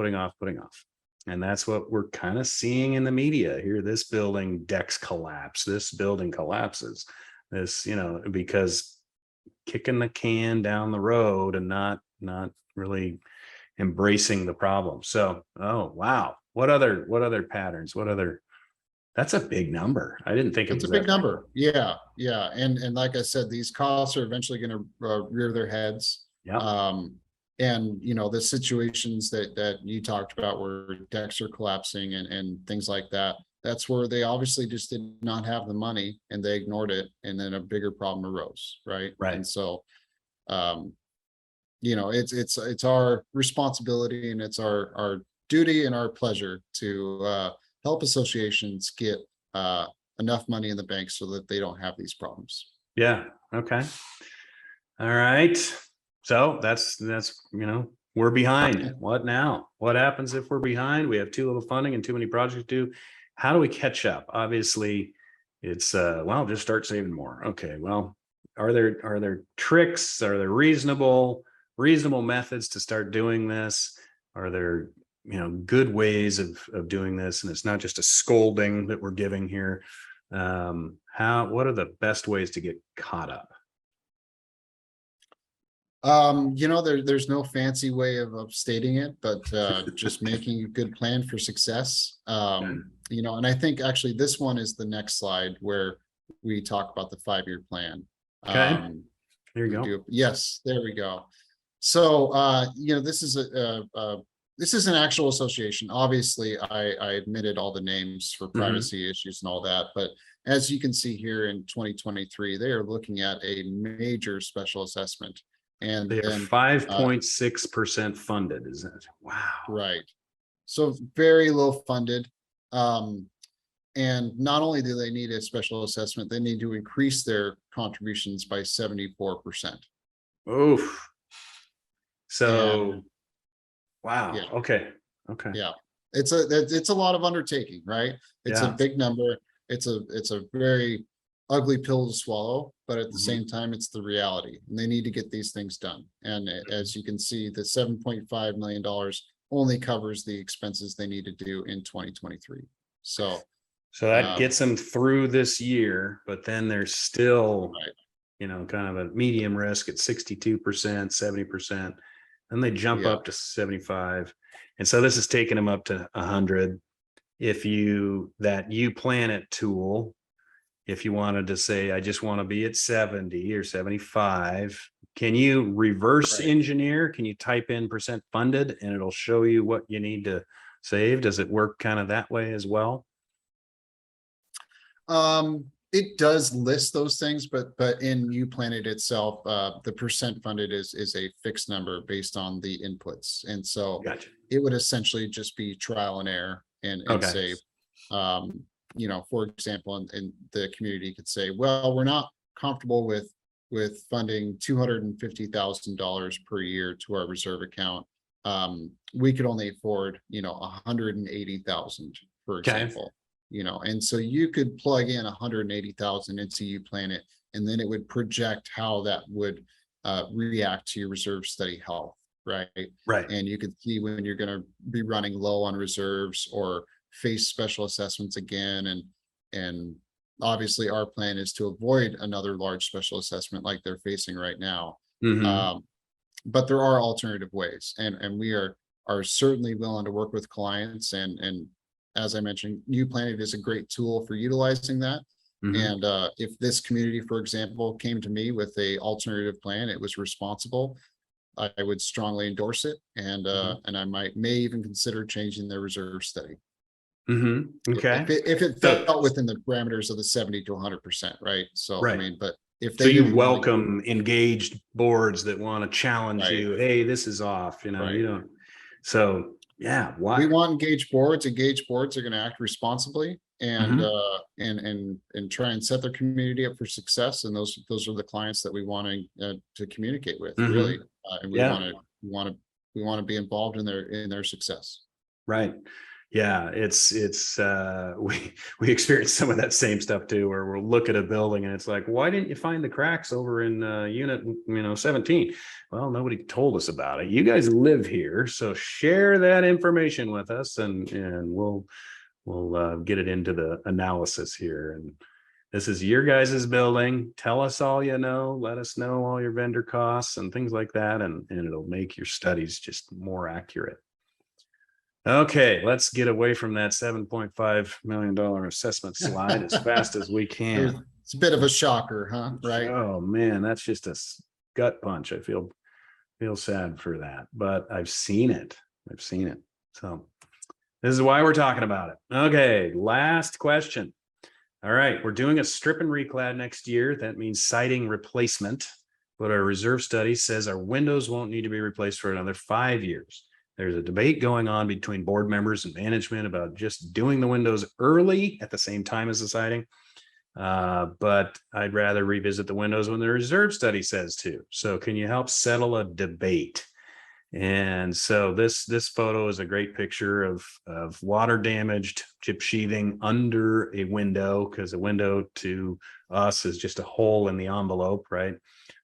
And that's what we're kind of seeing in the media here. This building decks collapse. This building collapses. This, because kicking the can down the road and not really embracing the problem. So, oh, wow. What other patterns? That's a big number. I didn't think it It's was a big that big. number. Yeah. Yeah. And like I said, these costs are eventually going to rear their heads. Yeah. And the situations that you talked about where decks are collapsing and things like that, that's where they obviously just did not have the money and they ignored it, and then a bigger problem arose, right? Right. And so it's our responsibility and it's our duty and our pleasure to help associations get enough money in the bank so that they don't have these problems. Yeah. Okay. All right. So that's we're behind. What now? What happens if we're behind? We have too little funding and too many projects to do. How do we catch up? Obviously, it's just start saving more. Okay. Well, are there tricks? Are there reasonable methods to start doing this? Are there good ways of doing this? And it's not just a scolding that we're giving here. What are the best ways to get caught up? There's no fancy way of stating it, but just making a good plan for success. And I think actually this one is the next slide where we talk about the 5-year plan. Okay. There you go. Yes, there we go. So this is an actual association. Obviously, I admitted all the names for privacy issues and all that, but as you can see here in 2023, they are looking at a major special assessment. And they are 5.6% funded, isn't it? Wow. Right. So very low funded. And not only do they need a special assessment, they need to increase their contributions by 74%. Oof. So, wow. Yeah. Okay. Yeah. It's a lot of undertaking, right? It's a big number. It's a very ugly pill to swallow, but at the same time, it's the reality, and they need to get these things done. And as you can see, the $7.5 million only covers the expenses they need to do in 2023. So that gets them through this year, but then there's still, kind of a medium risk at 62%, 70%. Then they jump up to 75. And so this is taking them up to 100. If you plan it tool, if you wanted to say, I just want to be at 70 or 75, can you reverse engineer? Can you type in % funded and it'll show you what you need to save? Does it work kind of that way as well? It does list those things, but in UPlanet itself, the % funded is a fixed number based on the inputs. And so it would essentially just be trial and error. and Okay. say, for example, and the community could say, well, we're not comfortable with funding $250,000 per year to our reserve account. We could only afford, 180,000, for Okay. example, and so you could plug in 180,000 into U Planet, and then it would project how that would react to your reserve study health, right? Right. And you could see when you're going to be running low on reserves or face special assessments again. And obviously our plan is to avoid another large special assessment like they're facing right now. Mhm. But there are alternative ways, and we are certainly willing to work with clients. And as I mentioned, U Planet is a great tool for utilizing that. Mhm. And if this community, for example, came to me with a alternative plan, it was responsible, I would strongly endorse it. And I may even consider changing their reserve study. Mhm. Okay. If it So- fell within the parameters of the 70 to 100%, right? So, I Right. mean, but if So they you didn't really- welcome engaged boards that want to challenge Right. you. Hey, this is off, Right. you don't. So yeah, we why? want engaged boards. Engaged boards are going to act responsibly and Mhm. and try and set their community up for success. And those are the clients that we want to communicate with, Mhm. really. And we Yeah. want to be involved in their success. Right. Yeah, it's we experience some of that same stuff too, where we'll look at a building and it's like, why didn't you find the cracks over in unit 17? Well, nobody told us about it. You guys live here, so share that information with us, and we'll get it into the analysis here. And this is your guys' building. Tell us all you know. Let us know all your vendor costs and things like that, and it'll make your studies just more accurate. Okay, let's get away from that $7.5 million assessment slide as fast as we can. It's a bit of a shocker, huh? Right. Oh man, that's just a gut punch. I feel sad for that, but I've seen it. So this is why we're talking about it. Okay, last question. All right, we're doing a strip and reclad next year. That means siding replacement. But our reserve study says our windows won't need to be replaced for another 5 years. There's a debate going on between board members and management about just doing the windows early at the same time as the siding. But I'd rather revisit the windows when the reserve study says to. So can you help settle a debate? And so this photo is a great picture of water damaged chip sheathing under a window, because a window to us is just a hole in the envelope, right?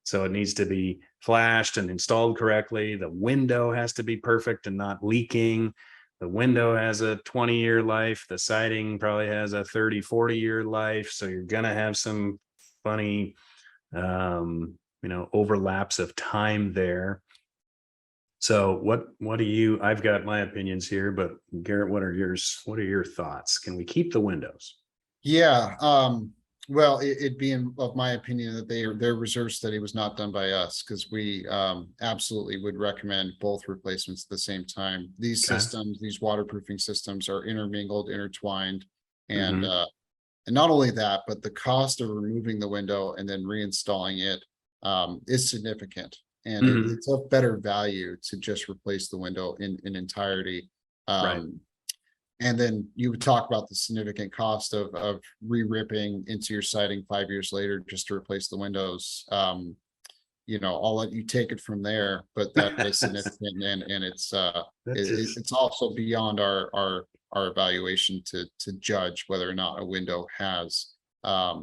So it needs to be flashed and installed correctly. The window has to be perfect and not leaking. The window has a 20-year life. The siding probably has a 30, 40-year life. So you're going to have some funny, overlaps of time there. So what do you, I've got my opinions here, but Garrett, what are yours? What are your thoughts? Can we keep the windows? Yeah. Well, it being of my opinion that their reserve study was not done by us, because we absolutely would recommend both replacements at the same time. These Okay. systems, these waterproofing systems are intermingled, intertwined. And Mhm. and not only that, but the cost of removing the window and then reinstalling it is significant. And Mhm. it's of better value to just replace the window in entirety. Right. And then you would talk about the significant cost of re-ripping into your siding 5 years later just to replace the windows. I'll let you take it from there, but that is significant, and it's also beyond our evaluation to judge whether or not a window has a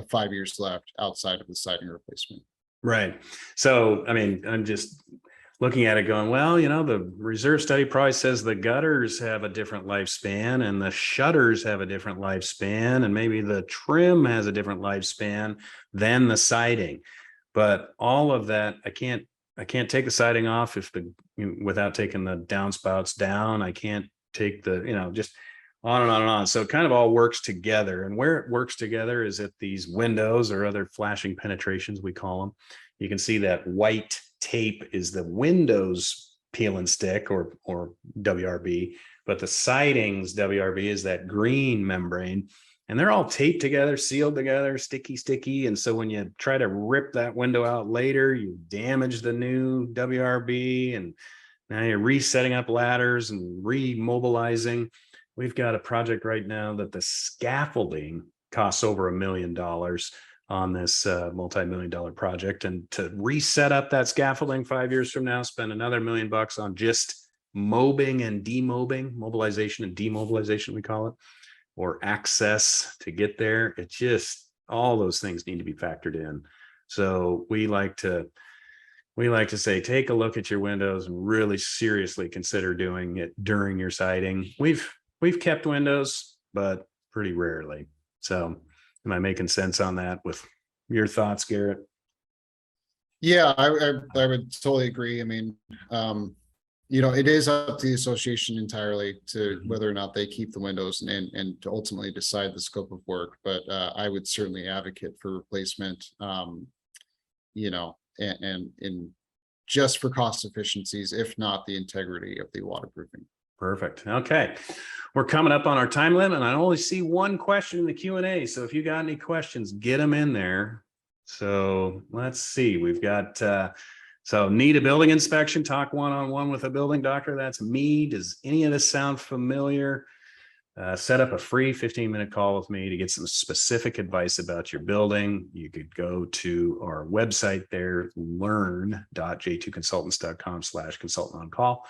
5 years left outside of the siding replacement. Right. So, I mean, I'm just looking at it going, well, the reserve study probably says the gutters have a different lifespan and the shutters have a different lifespan, and maybe the trim has a different lifespan than the siding. But all of that, I can't take the siding off without taking the downspouts down. I can't take the, just on and on and on. So it kind of all works together. And where it works together is at these windows or other flashing penetrations, we call them. You can see that white tape is the windows peel and stick or WRB, but the sidings WRB is that green membrane. And they're all taped together, sealed together, sticky. And so when you try to rip that window out later, you damage the new WRB, and now you're resetting up ladders and remobilizing. we've got a project right now that the scaffolding costs over $1 million on this multi-million-dollar project. And to reset up that scaffolding 5 years from now, spend another $1 million on just mobbing and demobbing, mobilization and demobilization, we call it, or access to get there. It just, all those things need to be factored in. So we like to say, take a look at your windows and really seriously consider doing it during your siding. We've kept windows, but pretty rarely. So am I making sense on that with your thoughts, Garrett? Yeah, I would totally agree. I mean, it is up to the association entirely to whether or not they keep the windows and to ultimately decide the scope of work. But I would certainly advocate for replacement, and just for cost efficiencies, if not the integrity of the waterproofing. Perfect. Okay. We're coming up on our time limit, and I only see one question in the Q&A. So if you got any questions, get them in there. So let's see. We've got, so need a building inspection, talk one-on-one with a building doctor. That's me. Does any of this sound familiar? Set up a free 15-minute call with me to get some specific advice about your building. You could go to our website there, learn.j2consultants.com/consultant on call.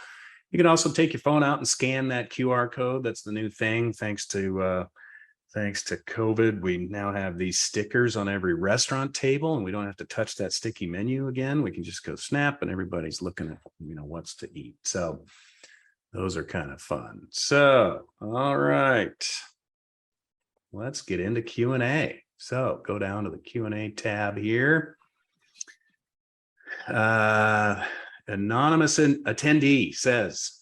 You can also take your phone out and scan that QR code. That's the new thing. Thanks to COVID, we now have these stickers on every restaurant table, and we don't have to touch that sticky menu again. We can just go snap, and everybody's looking at what's to eat. So those are kind of fun. So, all right, let's get into Q&A. So go down to the Q&A tab here. Anonymous attendee says,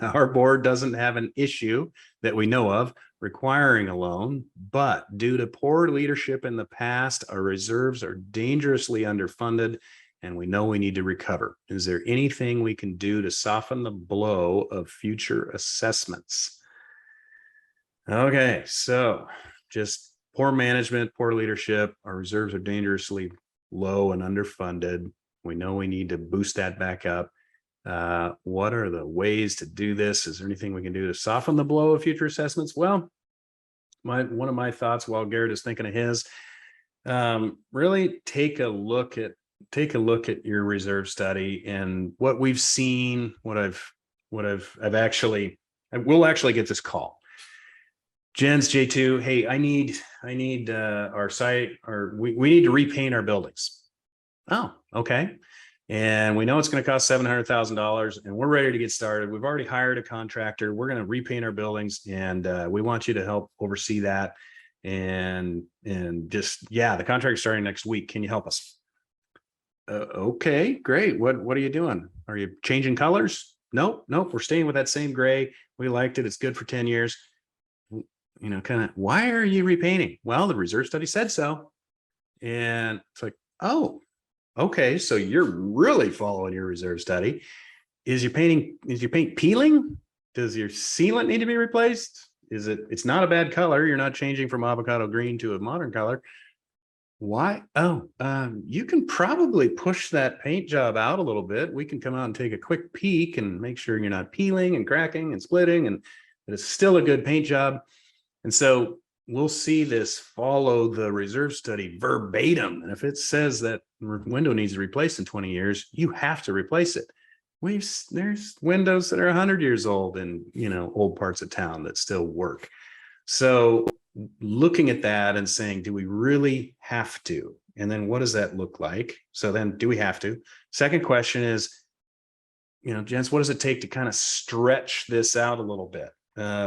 our board doesn't have an issue that we know of requiring a loan, but due to poor leadership in the past, our reserves are dangerously underfunded, and we know we need to recover. Is there anything we can do to soften the blow of future assessments? Okay, so just poor management, poor leadership. Our reserves are dangerously low and underfunded. We know we need to boost that back up. What are the ways to do this? Is there anything we can do to soften the blow of future assessments? Well, one of my thoughts while Garrett is thinking of his, really take a look at your reserve study and what we've seen, we'll actually get this call. Jens, J2, hey, I need our site, or we need to repaint our buildings. Oh, okay. And we know it's going to cost $700,000, and we're ready to get started. We've already hired a contractor. We're going to repaint our buildings, and we want you to help oversee that. And just, yeah, the contract's starting next week. Can you help us? Okay, great. What are you doing? Are you changing colors? Nope. We're staying with that same gray. We liked it. It's good for 10 years. Kind of, why are you repainting? Well, the reserve study said so. And it's like, oh, okay, so you're really following your reserve study. Is your paint peeling? Does your sealant need to be replaced? It's not a bad color. You're not changing from avocado green to a modern color. Why? Oh, you can probably push that paint job out a little bit. We can come out and take a quick peek and make sure you're not peeling and cracking and splitting, and that it's still a good paint job. And so we'll see this follow the reserve study verbatim. And if it says that window needs to be replaced in 20 years, you have to replace it. There's windows that are 100 years old in old parts of town that still work. So looking at that and saying, do we really have to? And then what does that look like? So then, do we have to? Second question is, gents, what does it take to kind of stretch this out a little bit?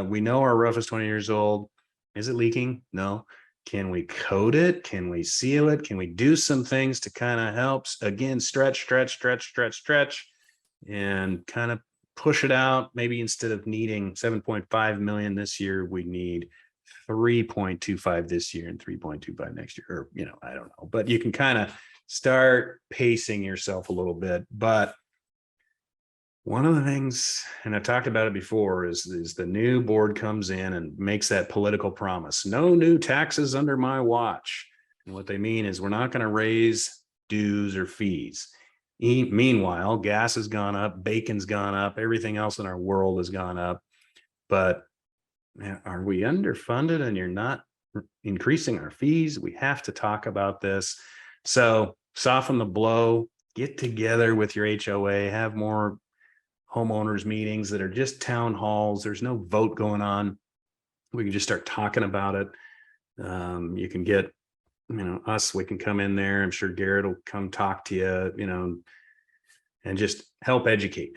We know our roof is 20 years old. Is it leaking? No. Can we coat it? Can we seal it? Can we do some things to kind of help, again, stretch, and kind of push it out? Maybe instead of needing 7.5 million this year, we need 3.25 this year and 3.25 next year. Or, I don't know. But you can kind of start pacing yourself a little bit. But one of the things, and I talked about it before, is the new board comes in and makes that political promise. No new taxes under my watch. And what they mean is we're not going to raise dues or fees. Meanwhile, gas has gone up, bacon's gone up, everything else in our world has gone up. But are we underfunded and you're not increasing our fees? We have to talk about this. So soften the blow, get together with your HOA, have more homeowners meetings that are just town halls. There's no vote going on. We can just start talking about it. You can get, us, we can come in there. I'm sure Garrett will come talk to you, and just help educate.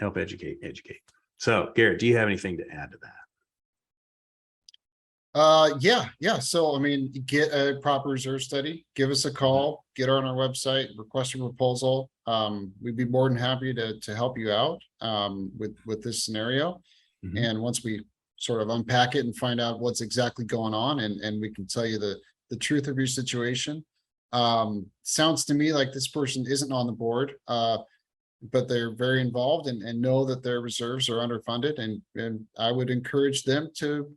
So Garrett, do you have anything to add to that? Yeah. So, I mean, get a proper reserve study, give us a call, get on our website, request a proposal. We'd be more than happy to help you out, with this scenario. Mhm. And once we sort of unpack it and find out what's exactly going on, and we can tell you the truth of your situation. Sounds to me like this person isn't on the board, but they're very involved and know that their reserves are underfunded, and I would encourage them to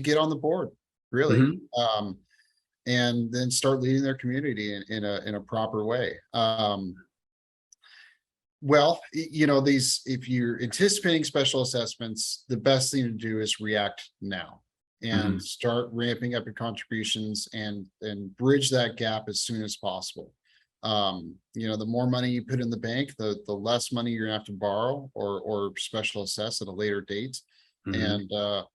get on the board, really. Mhm. And then start leading their community in a proper way. Well, if you're anticipating special assessments, the best thing to do is react now and Mhm. start ramping up your contributions and bridge that gap as soon as possible. The more money you put in the bank, the less money you're gonna have to borrow or special assess at a later date. Mhm. And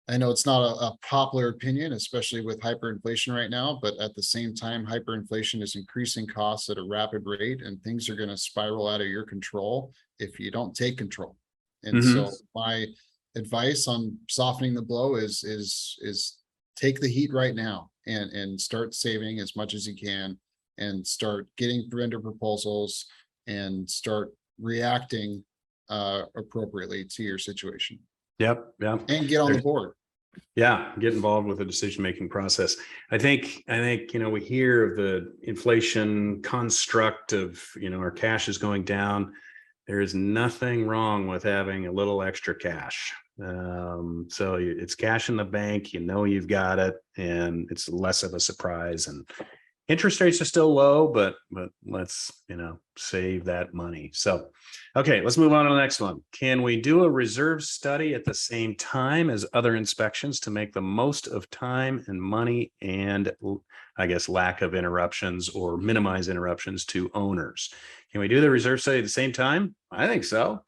I know it's not a popular opinion, especially with hyperinflation right now, but at the same time, hyperinflation is increasing costs at a rapid rate, and things are going to spiral out of your control if you don't take control. And Mhm. so my advice on softening the blow is take the heat right now and start saving as much as you can, and start getting vendor proposals and start reacting appropriately to your situation, Yep. and get on the There's- board. Yeah, get involved with the decision-making process. I think, we hear of the inflation construct of, our cash is going down. There is nothing wrong with having a little extra cash. So it's cash in the bank, you've got it, and it's less of a surprise. And interest rates are still low, but let's, save that money. So, okay, let's move on to the next one. Can we do a reserve study at the same time as other inspections to make the most of time and money and, I guess, lack of interruptions or minimize interruptions to owners? Can we do the reserve study at the same time? I think so.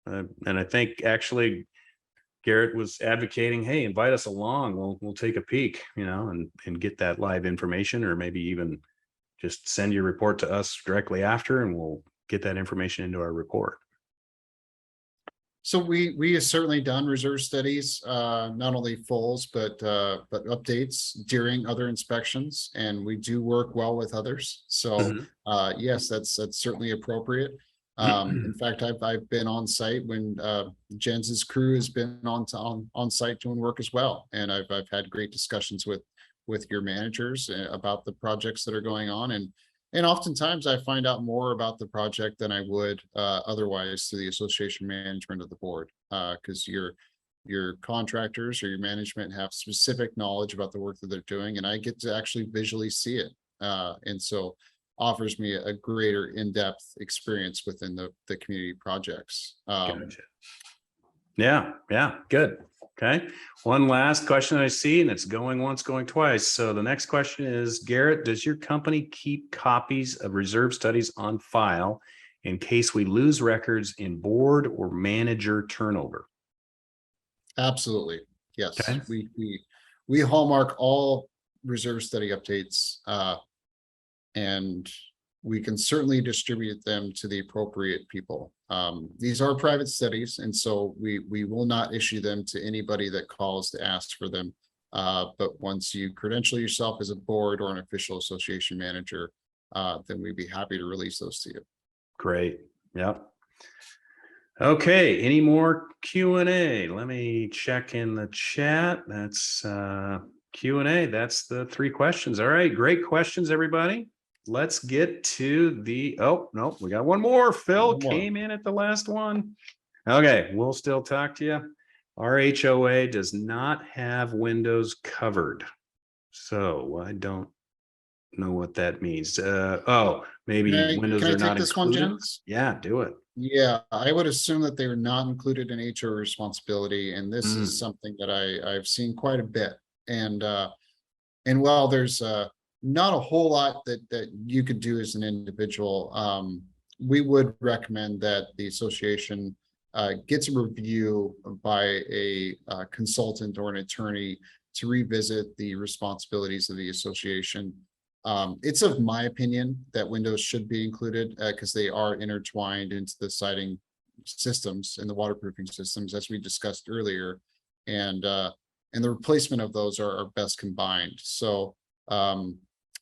And I think actually Garrett was advocating, hey, invite us along. We'll take a peek, and get that live information, or maybe even just send your report to us directly after, and we'll get that information into our report. So we have certainly done reserve studies, not only fulls, but updates during other inspections, and we do work well with others. So yes, that's certainly appropriate. In fact, I've been on site when Jens's crew has been on site doing work as well, and I've had great discussions with your managers about the projects that are going on, and oftentimes I find out more about the project than I would otherwise through the association management of the board, because your contractors or your management have specific knowledge about the work that they're doing, and I get to actually visually see it, and so offers me a greater in-depth experience within the community projects. Gotcha. Yeah, good. Okay. One last question I see, and it's going once, going twice. So the next question is, Garrett, does your company keep copies of reserve studies on file in case we lose records in board or manager turnover? Absolutely. Yes. Okay. We hallmark all reserve study updates, and we can certainly distribute them to the appropriate people. These are private studies, and so we will not issue them to anybody that calls to ask for them. But once you credential yourself as a board or an official association manager, then we'd be happy to release those to you. Great. Yep. Okay, any more Q&A? Let me check in the chat. That's Q&A. That's the 3 questions. All right, great questions, everybody. Let's get to oh, no, we got one more. Phil came in at the last one. Okay, we'll still talk to you. Our HOA does not have windows covered. So I don't know what that means. Oh, maybe windows can I are not take this one, included. Jens? Yeah, do it. Yeah, I would assume that they were not included in HO responsibility, and this is Mm, something that I've seen quite a bit. And while there's not a whole lot that you could do as an individual, we would recommend that the association gets a review by a consultant or an attorney to revisit the responsibilities of the association. It's of my opinion that windows should be included because they are intertwined into the siding systems and the waterproofing systems, as we discussed earlier. And and the replacement of those are best combined. So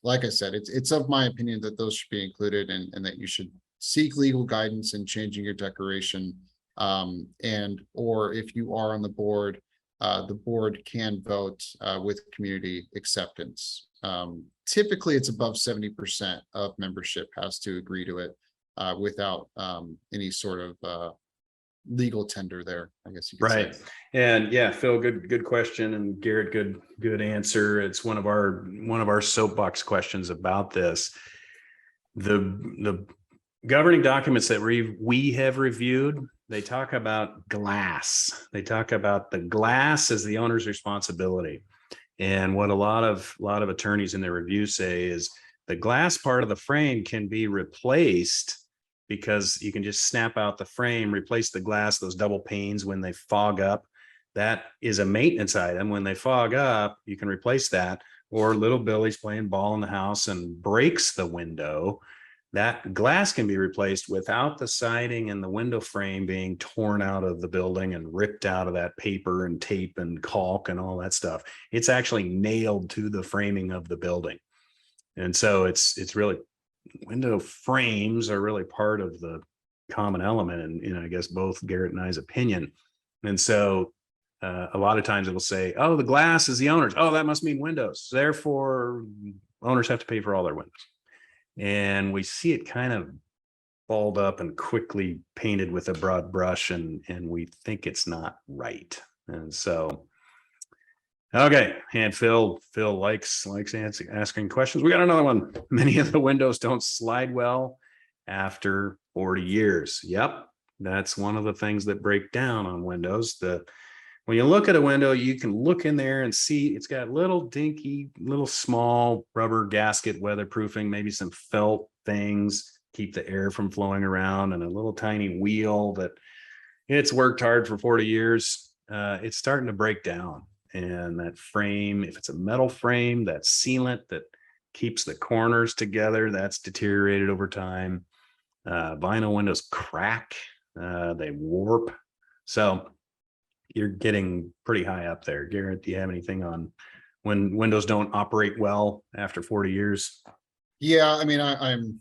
like I said, it's of my opinion that those should be included, and that you should seek legal guidance in changing your declaration. And or if you are on the board can vote with community acceptance. Typically, it's above 70% of membership has to agree to it without any sort of legal tender there, I guess you could say. right. And yeah, Phil, good question. And Garrett, good answer. It's one of our soapbox questions about this. The governing documents that we have reviewed, they talk about glass. They talk about the glass as the owner's responsibility. And what a lot of attorneys in their review say is the glass part of the frame can be replaced because you can just snap out the frame, replace the glass, those double panes when they fog up. That is a maintenance item. When they fog up, you can replace that. Or little Billy's playing ball in the house and breaks the window. That glass can be replaced without the siding and the window frame being torn out of the building and ripped out of that paper and tape and caulk and all that stuff. It's actually nailed to the framing of the building. And so it's really, window frames are really part of the common element, and I guess both Garrett and I's opinion. And so a lot of times it'll say, oh, the glass is the owner's. Oh, that must mean windows. Therefore, owners have to pay for all their windows. And we see it kind of balled up and quickly painted with a broad brush, and we think it's not right. And so, okay, and Phil likes asking questions. We got another one. Many of the windows don't slide well after 40 years. Yep, that's one of the things that break down on windows. When you look at a window, you can look in there and see it's got little dinky, little small rubber gasket weatherproofing, maybe some felt things, keep the air from flowing around, and a little tiny wheel that it's worked hard for 40 years. It's starting to break down. And that frame, if it's a metal frame, that sealant that keeps the corners together, that's deteriorated over time. Vinyl windows crack, they warp. So you're getting pretty high up there. Garrett, do you have anything on when windows don't operate well after 40 years? Yeah, I mean, I'm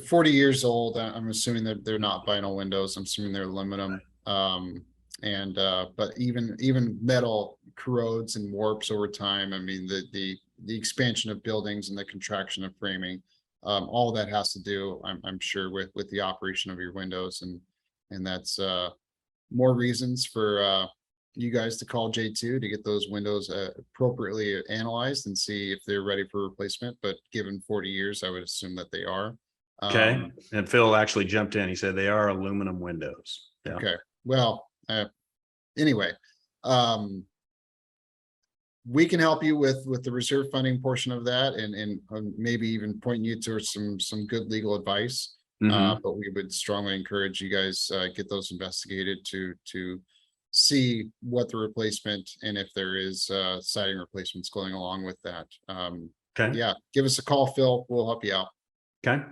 40 years old. I'm assuming that they're not vinyl windows. I'm assuming they're aluminum. And but even metal corrodes and warps over time. I mean, the expansion of buildings and the contraction of framing, all that has to do, I'm sure, with the operation of your windows, and that's more reasons for you guys to call J2 to get those windows appropriately analyzed and see if they're ready for replacement. But given 40 years, I would assume that they are. Okay. And Phil actually jumped in. He said they are aluminum windows. Yeah. Okay. Well, anyway, we can help you with the reserve funding portion of that, and maybe even point you towards some good legal advice. But we would strongly encourage you guys get those investigated to see what the replacement, and if there is siding replacements going along with that. Okay. Yeah, give us a call, Phil. We'll help you out. Okay.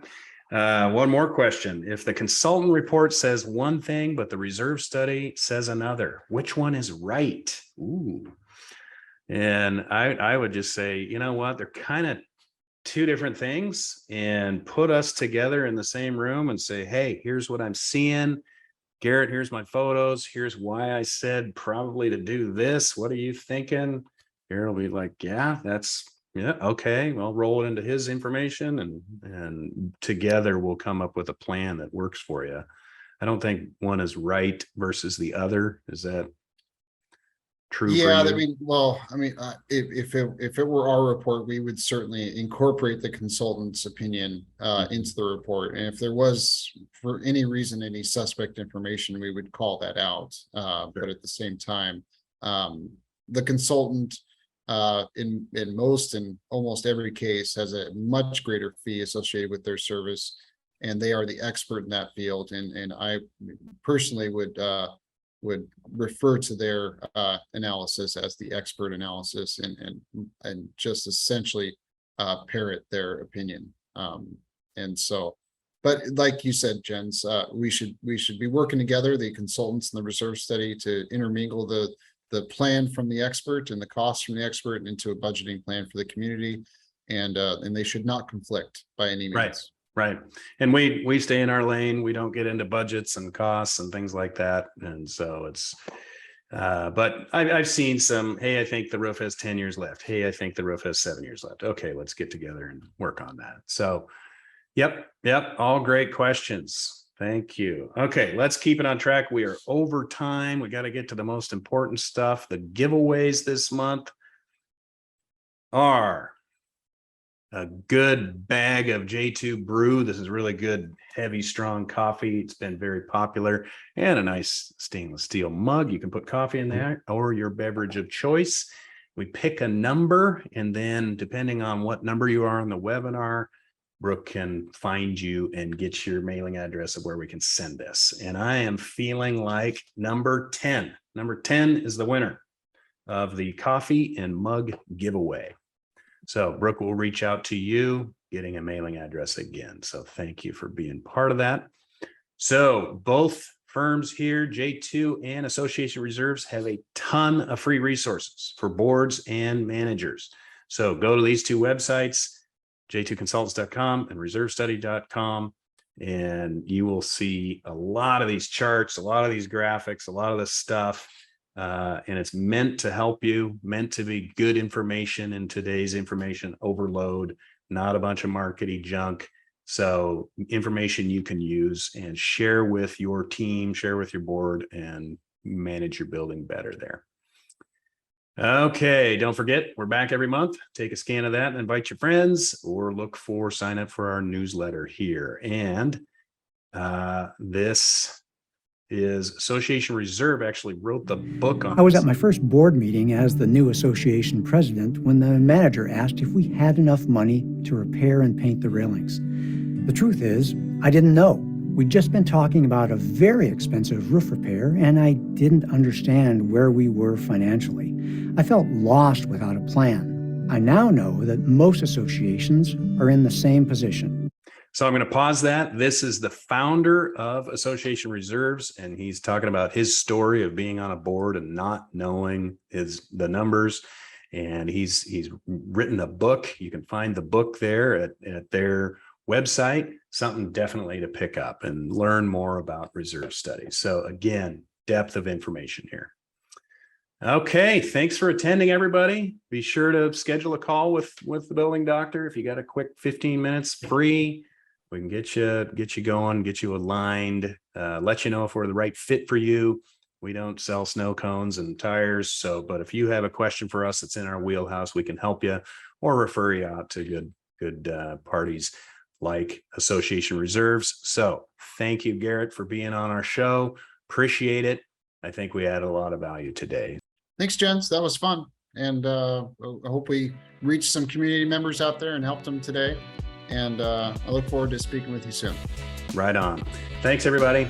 One more question. If the consultant report says one thing, but the reserve study says another, which one is right? Ooh. And I would just say, you know what? They're kind of two different things, and put us together in the same room and say, hey, here's what I'm seeing. Garrett, here's my photos. Here's why I said probably to do this. What are you thinking? Garrett will be like, yeah, okay. Well, roll it into his information, and together we'll come up with a plan that works for you. I don't think one is right versus the other. Is that true Yeah, for I you? mean, well, I mean, if it were our report, we would certainly incorporate the consultant's opinion into the report. And if there was, for any reason, any suspect information, we would call that out. But at the same time, the consultant in most and almost every case has a much greater fee associated with their service, and they are the expert in that field. And I personally would refer to their analysis as the expert analysis, and just essentially parrot their opinion. And so, but like you said, Jens, we should be working together, the consultants and the reserve study, to intermingle the plan from the expert and the costs from the expert into a budgeting plan for the community, and they should not conflict by any means. Right. And we stay in our lane. We don't get into budgets and costs and things like that. And so it's, but I've seen some, hey, I think the roof has 10 years left. Hey, I think the roof has 7 years left. Okay, let's get together and work on that. So, yep. All great questions. Thank you. Okay, let's keep it on track. We are over time. We got to get to the most important stuff. The giveaways this month are a good bag of J2 brew. This is really good, heavy, strong coffee. It's been very popular, and a nice stainless steel mug. You can put coffee in there or your beverage of choice. We pick a number, and then depending on what number you are on the webinar, Brooke can find you and get your mailing address of where we can send this. And I am feeling like number 10. Number 10 is the winner of the coffee and mug giveaway. So Brooke will reach out to you, getting a mailing address again. So thank you for being part of that. So both firms here, J2 and Association Reserves, have a ton of free resources for boards and managers. So go to these two websites, j2consultants.com and reservestudy.com, and you will see a lot of these charts, a lot of these graphics, a lot of this stuff. And it's meant to help you, meant to be good information in today's information overload, not a bunch of marketing junk. So information you can use and share with your team, share with your board, and manage your building better there. Okay, don't forget, we're back every month. Take a scan of that and invite your friends, or sign up for our newsletter here. And this is Association Reserve actually wrote the book on. I was at my first board meeting as the new association president when the manager asked if we had enough money to repair and paint the railings. The truth is, I didn't know. We'd just been talking about a very expensive roof repair, and I didn't understand where we were financially. I felt lost without a plan. I now know that most associations are in the same position. So I'm going to pause that. This is the founder of Association Reserves, and he's talking about his story of being on a board and not knowing the numbers. And he's written a book. You can find the book there at their website. Something definitely to pick up and learn more about reserve studies. So again, depth of information here. Okay, thanks for attending, everybody. Be sure to schedule a call with the building doctor if you got a quick 15 minutes free. We can get you going, get you aligned, let you know if we're the right fit for you. We don't sell snow cones and tires. But if you have a question for us that's in our wheelhouse, we can help you or refer you out to good parties like Association Reserves. So thank you, Garrett, for being on our show. Appreciate it. I think we added a lot of value today. Thanks, Jens. That was fun. And I hope we reached some community members out there and helped them today. And I look forward to speaking with you soon. Right on. Thanks, everybody.